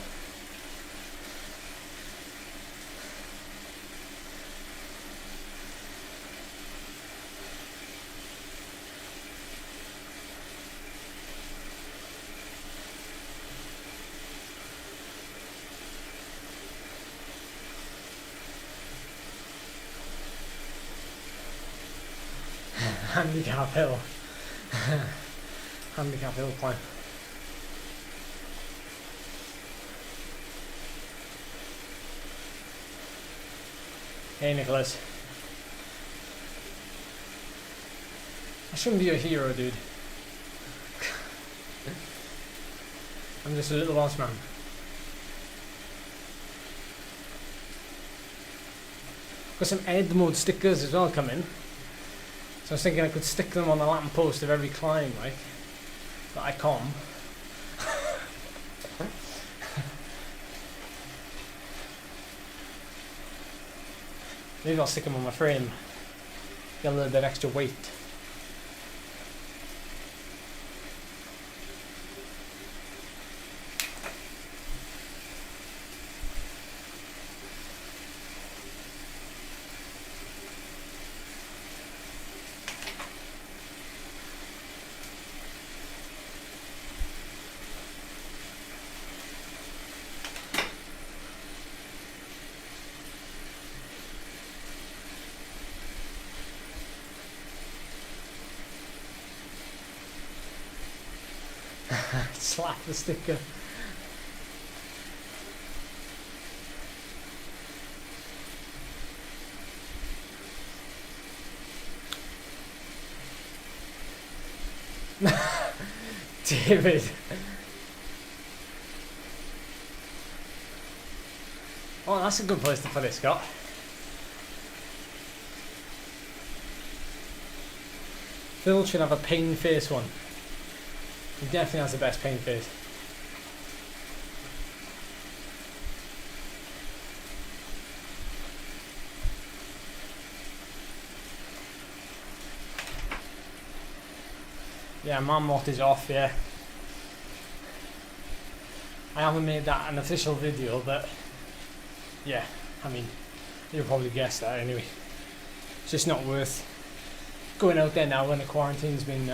Handicap hill. Handicap hill climb. Hey Nicholas. I shouldn't be a hero, dude. I'm just a little boss man. Got some Ed mode stickers as well coming. So I was thinking I could stick them on the lamppost of every climb, like, that I com. Maybe I'll stick them on my frame. Get a little bit extra weight. Slap the sticker. David. Oh, that's a good place to put it, Scott. Phil should have a pain face one. He definitely has the best pain face. Yeah, Marmot is off, yeah. I haven't made that an official video, but yeah, I mean, you'll probably guess that anyway. It's just not worth going out there now when the quarantine's been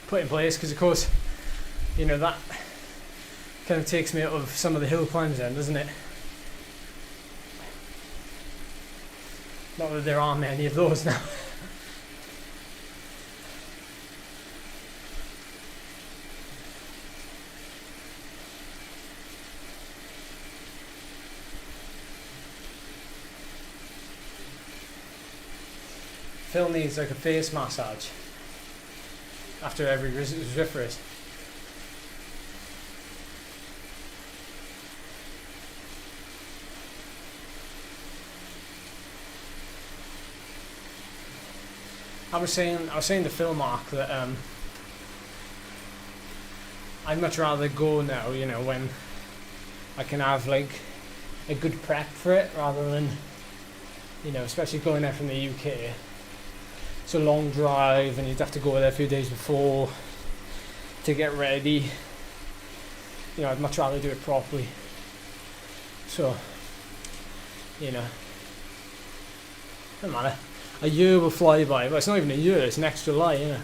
put in place, because of course, you know, that kind of takes me out of some of the hill climbs then, doesn't it? Not that there are many of those now. Phil needs like a face massage after every Zwift race. I was saying to Phil, Mark, that I'd much rather go now, you know, when I can have like a good prep for it, rather than, you know, especially going there from the UK. It's a long drive and you'd have to go there a few days before to get ready. You know, I'd much rather do it properly. So, you know, doesn't matter. A year will fly by, but it's not even a year, it's next July, you know.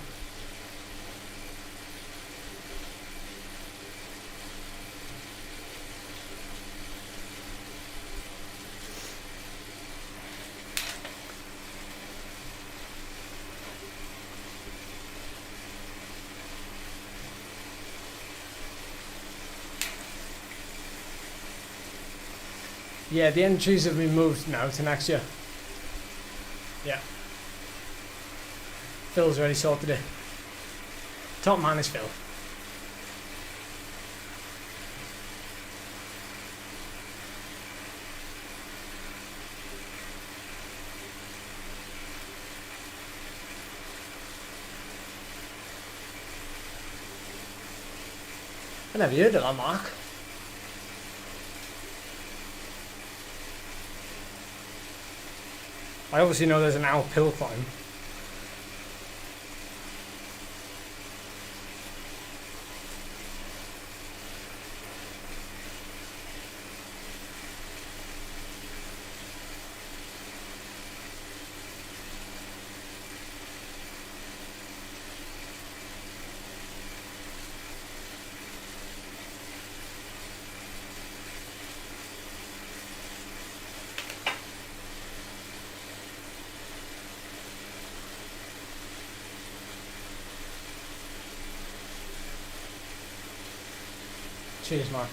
Yeah, the entries have been moved now to next year. Yeah. Phil's already sorted it. Top man is Phil. I never heard of that, Mark. I obviously know there's an uphill climb. Cheers, Mark.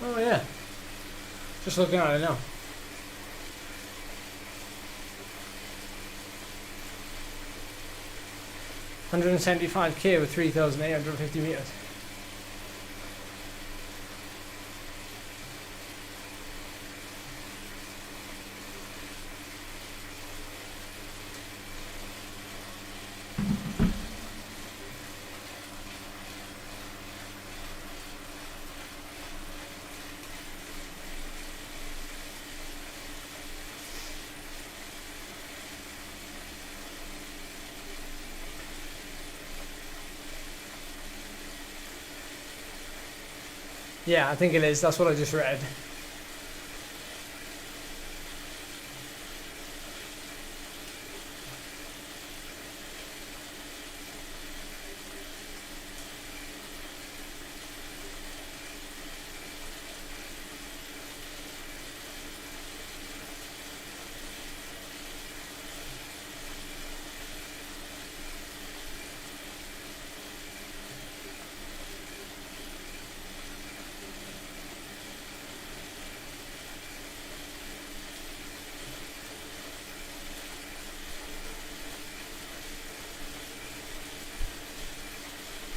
Oh yeah, just looking at it now. $175k with 3,850 meters. Yeah, I think it is. That's what I just read.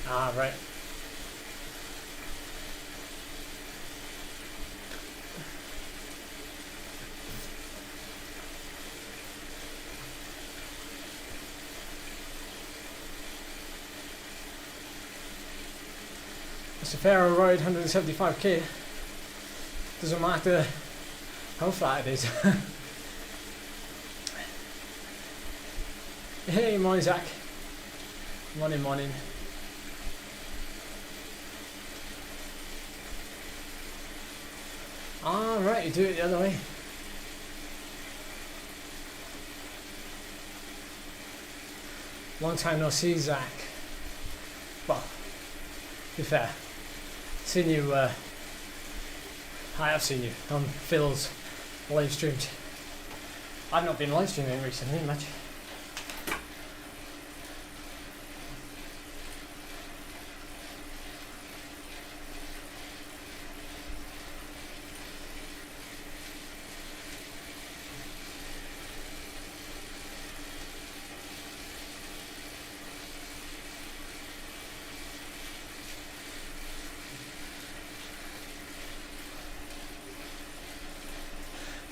Ah, right. It's a fair ride, 175k. Doesn't matter how flat it is. Hey, morning Zach. Morning, morning. Ah, right, you do it the other way. Long time no see, Zach. Well, to be fair, seen you, I have seen you on Phil's live streams. I've not been live streaming recently much.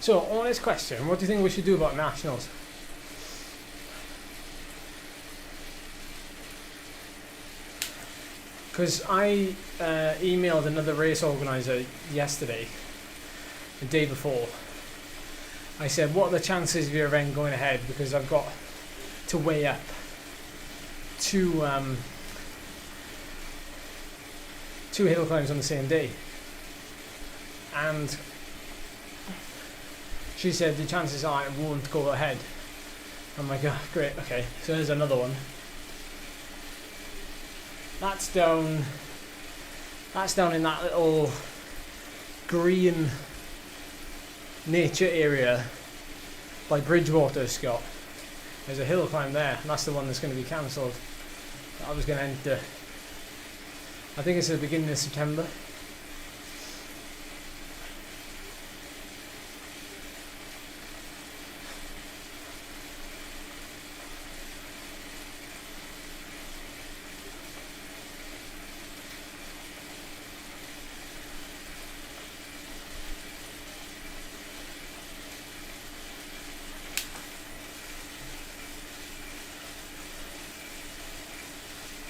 So, on this question, what do you think we should do about nationals? Because I emailed another race organiser yesterday, the day before. I said, what are the chances of your event going ahead? Because I've got to weigh up two hill climbs on the same day. And she said the chances are it won't go ahead. I'm like, oh, great, okay. So there's another one. That's down in that little green nature area by Bridgewater, Scott. There's a hill climb there, and that's the one that's going to be cancelled. I was going to enter. I think it's at the beginning of September.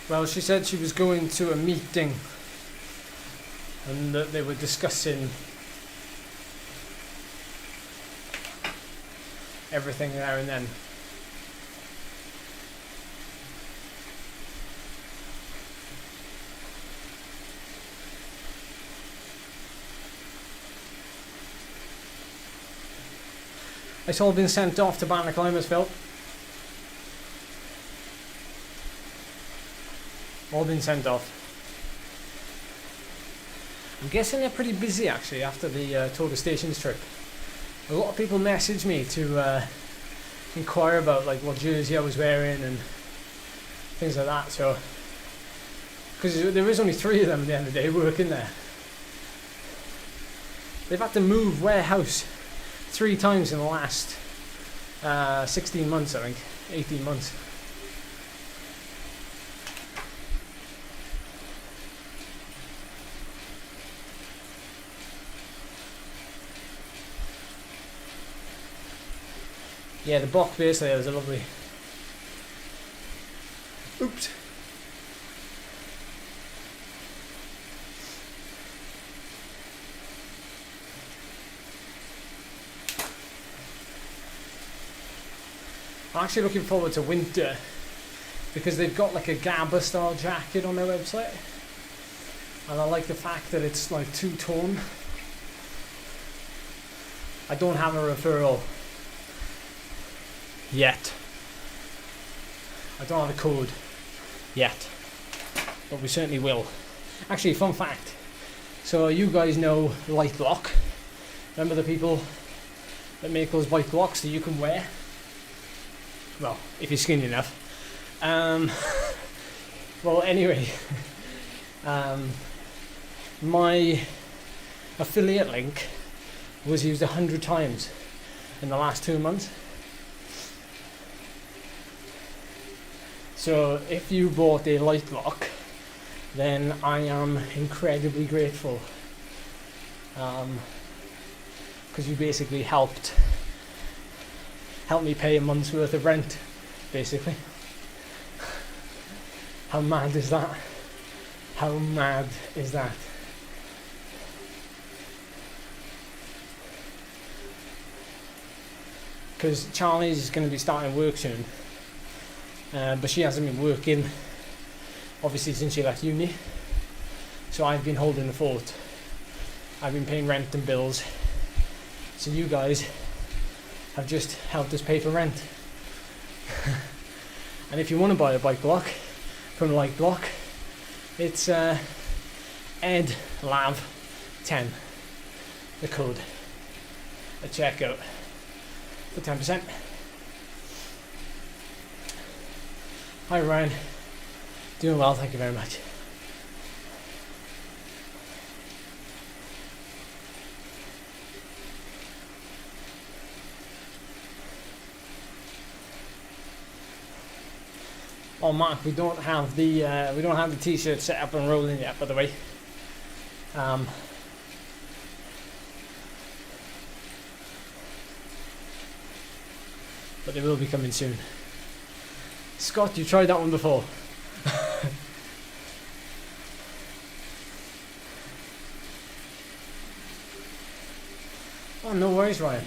Well, she said she was going to a meeting and that they were discussing everything there and then. It's all been sent off to Bynea Climbers, Phil. All been sent off. I'm guessing they're pretty busy actually after the Tour de Stations trip. A lot of people messaged me to inquire about like what jersey I was wearing and things like that. So, because there is only 3 of them at the end of the day working there. They've had to move warehouse 3 times in the last 16 months, I think, 18 months. Yeah, the box base layer is a lovely. Oops. I'm actually looking forward to winter because they've got like a Gabba style jacket on their website. and I like the fact that it's like two-tone. I don't have a referral yet. I don't have a code yet, but we certainly will. Actually, fun fact. So you guys know Light Lock. Remember the people that make those bike locks that you can wear? Well, if you're skinny enough. Well, anyway, my affiliate link was used 100 times in the last 2 months. So if you bought a Light Lock, then I am incredibly grateful, because you basically helped me pay a month's worth of rent, basically. How mad is that? How mad is that? Because Charlie's going to be starting work soon, but she hasn't been working obviously since she left uni, so I've been holding the fort. I've been paying rent and bills, so you guys have just helped us pay for rent. And if you want to buy a bike lock from Light Lock, it's EDLAV10, the code at checkout for 10%. Hi Ryan, doing well, thank you very much. Oh Mark, we don't have the t-shirt set up and rolling yet, by the way. But they will be coming soon. Scott, you tried that one before. Oh, no worries, Ryan.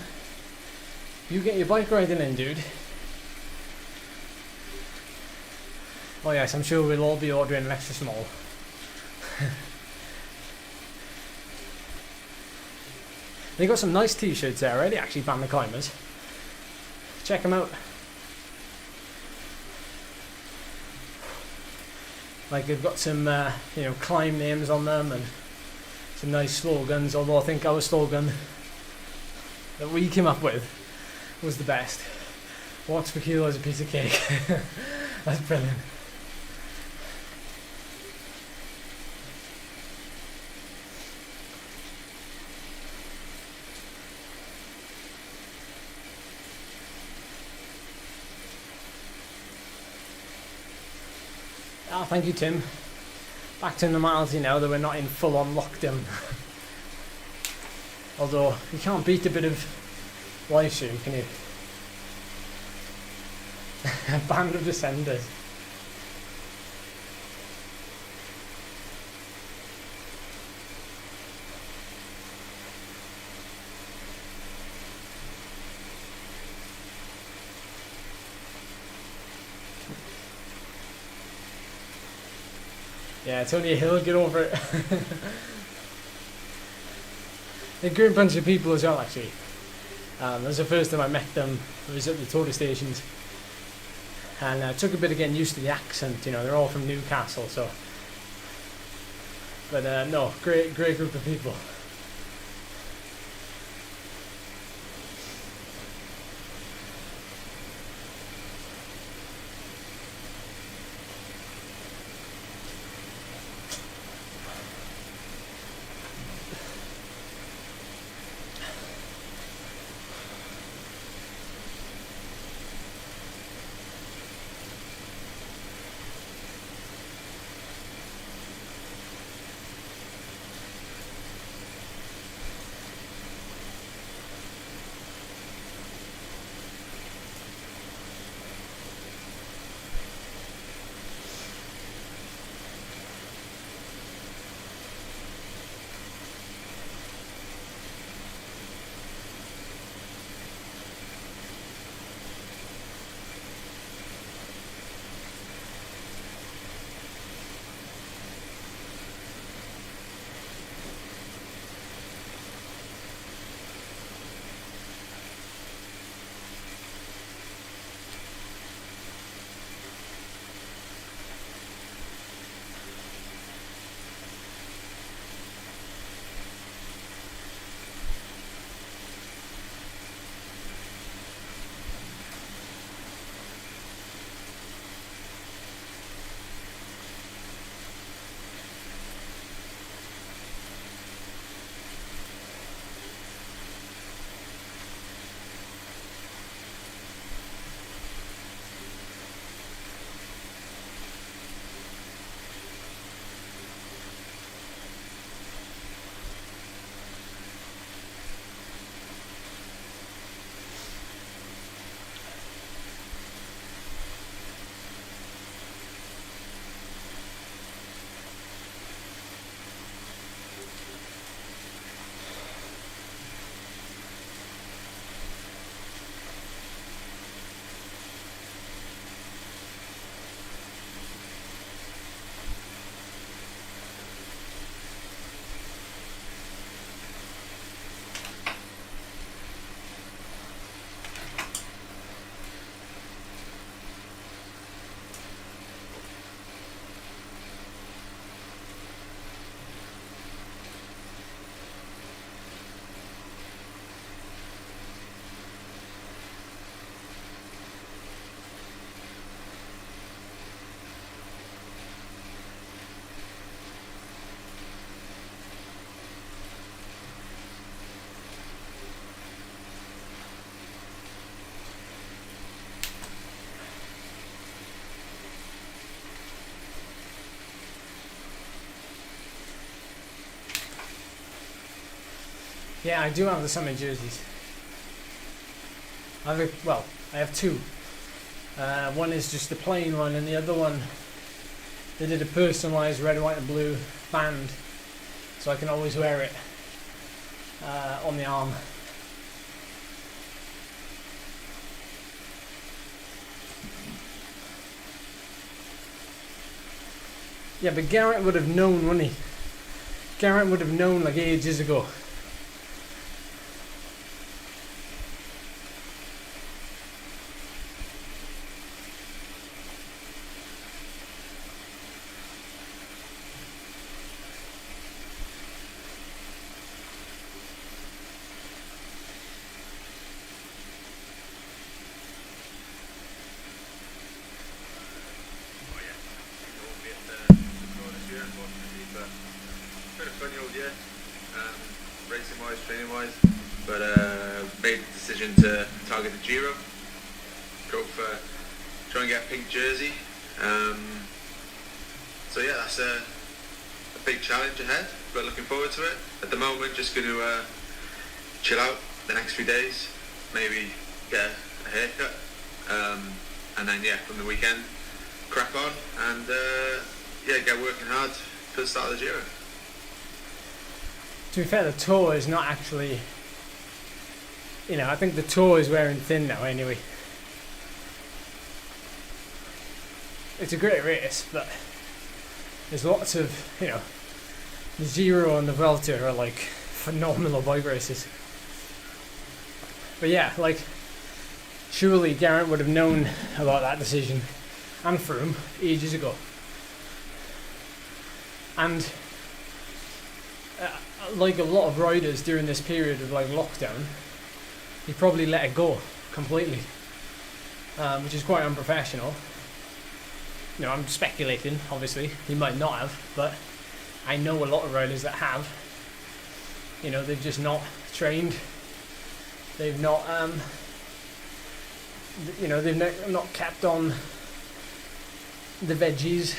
You get your bike riding in, dude. Oh yes, I'm sure we'll all be ordering an extra small. They got some nice t-shirts there already, actually, Bynea Climbers. Check them out. Like, they've got some, climb names on them and some nice slogans, although I think our slogan that we came up with was the best. Watts per kilo is a piece of cake. That's brilliant. Oh, thank you, Tim. Back to normality now that we're not in full-on lockdown. Although, you can't beat a bit of live stream, can you? A band of descenders. Yeah, it's only a hill, get over it. They're a great bunch of people as well, actually. That was the first time I met them. I was at the tourist stations. And it took a bit of getting used to the accent, they're all from Newcastle, so. But no, great group of people. Yeah, I do have the summer jerseys. I have two. One is just the plain one, and the other one, they did a personalised red, white and blue band, so I can always wear it on the arm. Yeah, but Garrett would have known, wouldn't he? Garrett would have known like ages ago. Racing-wise, training-wise, but made the decision to target the Giro, try and get a pink jersey. So yeah, that's a big challenge ahead, but looking forward to it. At the moment, just going to chill out the next few days, maybe get a haircut, and then yeah, from the weekend, crack on and get working hard for the start of the Giro. To be fair, the Tour is not actually, I think the Tour is wearing thin now anyway. It's a great race, but there's lots of, the Giro and the Vuelta are like phenomenal bike races. But yeah, like, surely Garrett would have known about that decision, and Froome, ages ago. And like a lot of riders during this period of like lockdown, he probably let it go completely, which is quite unprofessional. I'm speculating, obviously. He might not have, but I know a lot of riders that have. They've just not trained. They've not, they've not kept on the veggies.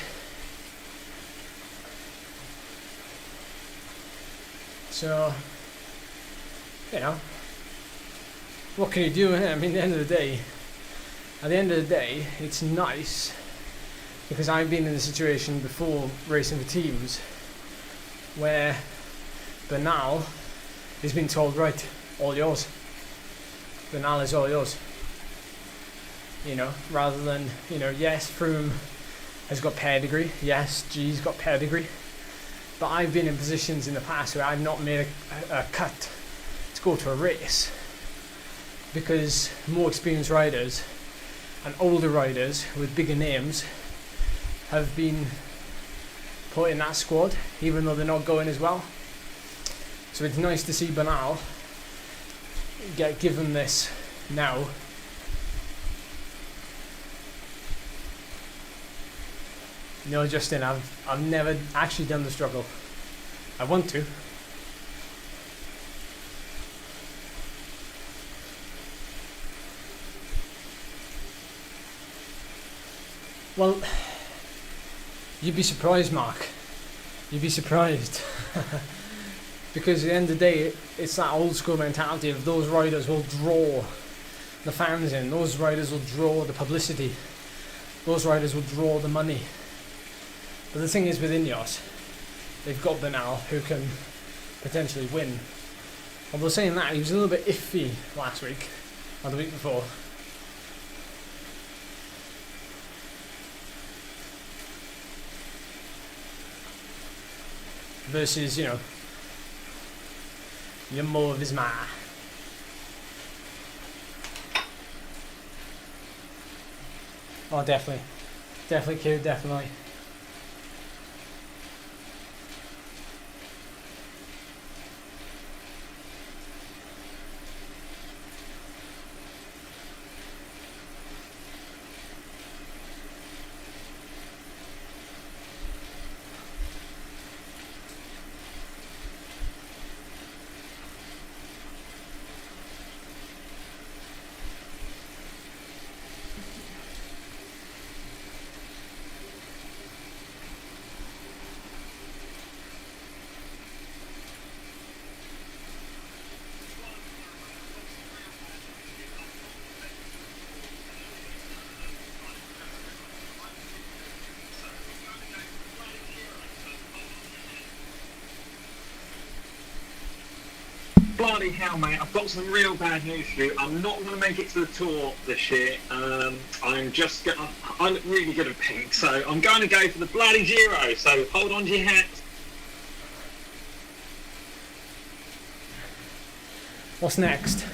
So, what can you do? I mean, at the end of the day, it's nice, because I've been in the situation before racing for teams where Bynea has been told, right, all yours. Bynea is all yours. Rather than, yes, Froome has got pedigree, yes, G's got pedigree. But I've been in positions in the past where I've not made a cut to go to a race because more experienced riders and older riders with bigger names have been put in that squad, even though they're not going as well. So it's nice to see Bynea get given this now. No, Justin, I've never actually done the struggle. I want to. Well, you'd be surprised, Mark. You'd be surprised. Because at the end of the day, it's that old school mentality of those riders will draw the fans in. Those riders will draw the publicity. Those riders will draw the money. But the thing is with Ineos, they've got Bynea who can potentially win. Although saying that, he was a little bit iffy last week, or the week before. Versus, Jumbo Visma. Oh, definitely. Definitely, kid, definitely. bloody hell, mate, I've got some real bad news for you. I'm not going to make it to the Tour this year. I look really good at pink, so I'm going to go for the bloody Giro. So hold on to your hats. What's next?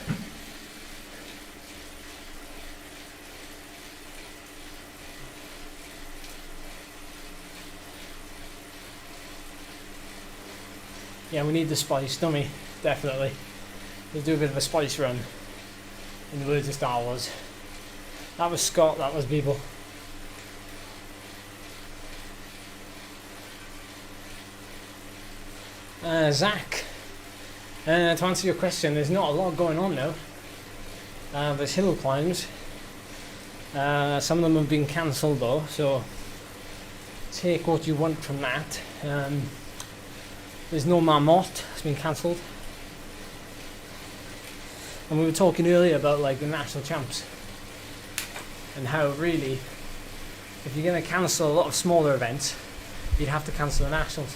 Yeah, we need the spice, don't we? Definitely. We'll do a bit of a spice run, in the words of Star Wars. That was Scott, that was people. Zach, to answer your question, there's not a lot going on now. There's hill climbs. Some of them have been cancelled though, so take what you want from that. There's no Marmot, it's been cancelled. And we were talking earlier about like the national champs and how really, if you're going to cancel a lot of smaller events, you'd have to cancel the nationals.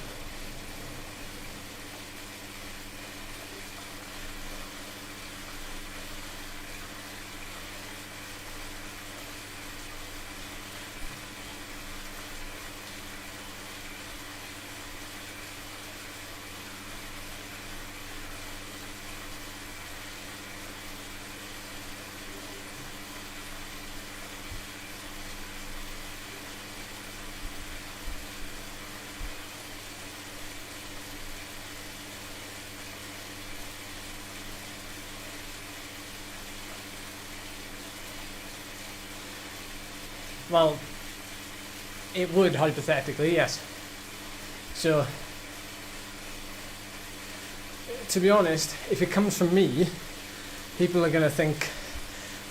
Well, it would, hypothetically, yes. So, to be honest, if it comes from me, people are going to think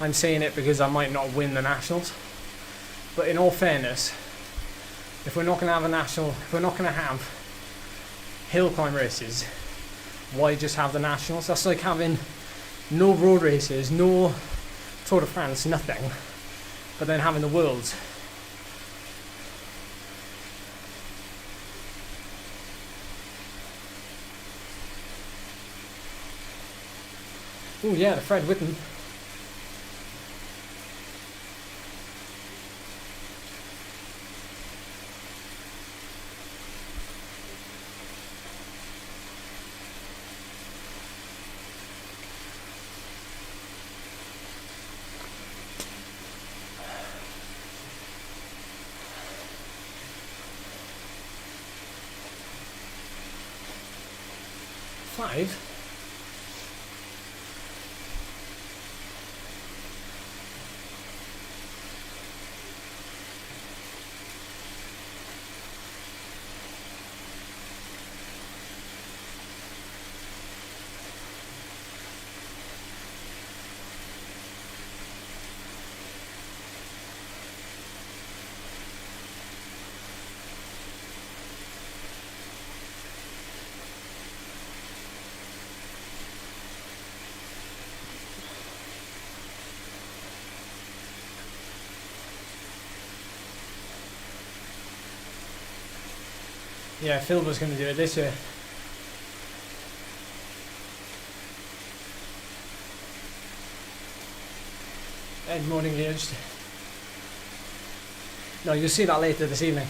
I'm saying it because I might not win the nationals. But in all fairness, if we're not going to have a national, if we're not going to have hill climb races, why just have the nationals? That's like having no road races, no Tour de France, nothing, but then having the Worlds. Oh yeah, the Fred Whitten. Five? Yeah, Phil was going to do it this year. Ed morning engaged. No, you'll see that later this evening.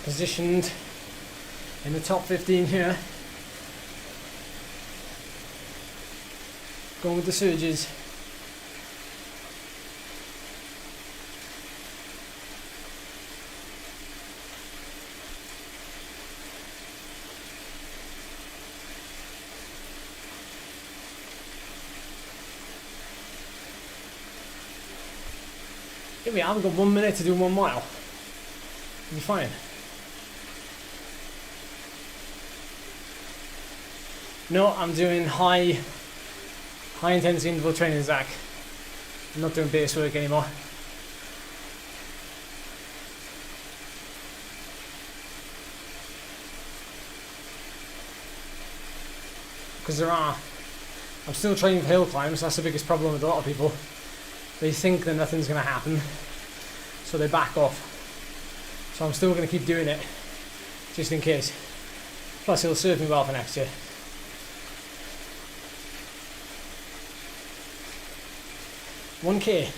Positioned in the top 15 here. Going with the surges. Give me, I've got 1 minute to do 1 mile. You'll be fine. No, I'm doing high intensity interval training, Zach. I'm not doing base work anymore. Because I'm still training for hill climbs. That's the biggest problem with a lot of people. They think that nothing's going to happen, so they back off. So I'm still going to keep doing it, just in case. Plus it'll serve me well for next year. $1K.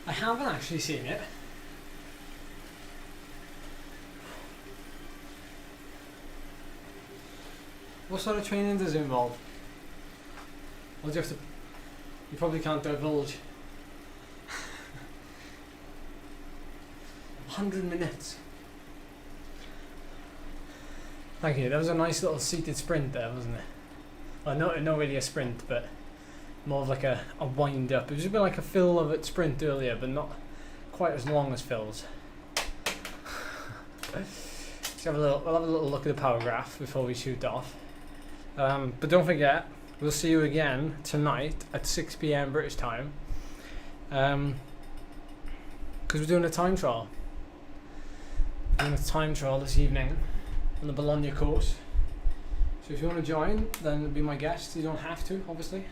I haven't actually seen it. What sort of training does it involve? Or do you have to... You probably can't divulge. 100 minutes. Thank you. That was a nice little seated sprint there, wasn't it? Well, not really a sprint, but more of like a wind up. It was a bit like a Phil Lovett sprint earlier, but not quite as long as Phil's. We'll have a little look at the power graph before we shoot off. But don't forget, we'll see you again tonight at 6 PM British time. Because we're doing a time trial. We're doing a time trial this evening on the Bynea course. So if you want to join, then be my guest. You don't have to, obviously.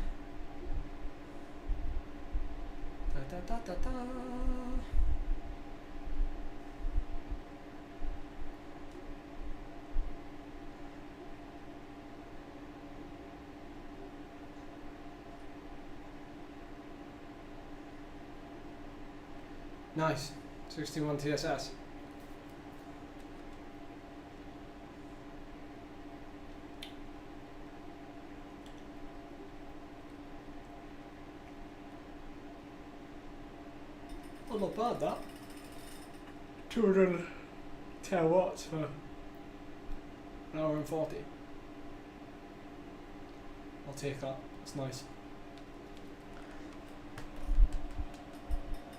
Da, da, da, da, da. Nice. 61 TSS. Oh, not bad that. 210 watts for an hour and 40. I'll take that. It's nice.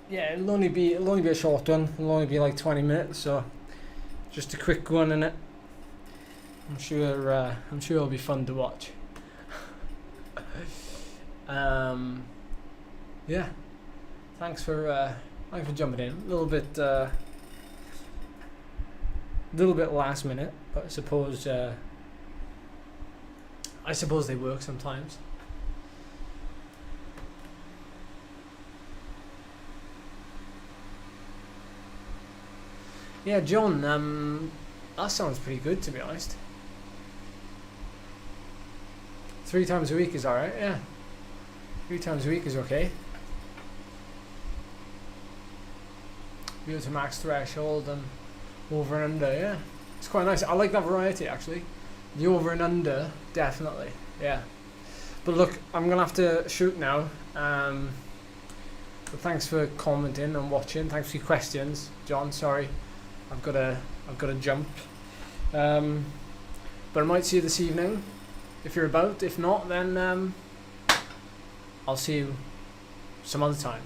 Yeah, it'll only be a short one. It'll only be like 20 minutes, so just a quick one in it. I'm sure it'll be fun to watch. Yeah. Thanks for jumping in. A little bit last minute, but I suppose they work sometimes. Yeah, John, that sounds pretty good, to be honest. 3 times a week is alright, yeah. 3 times a week is okay. VO2 max threshold and over and under. Yeah, it's quite nice. I like that variety actually. The over and under, definitely. Yeah. But look, I'm gonna have to shoot now. But thanks for commenting and watching. Thanks for your questions, John. Sorry, I've got to jump. But I might see you this evening if you're about. If not, then I'll see you some other time.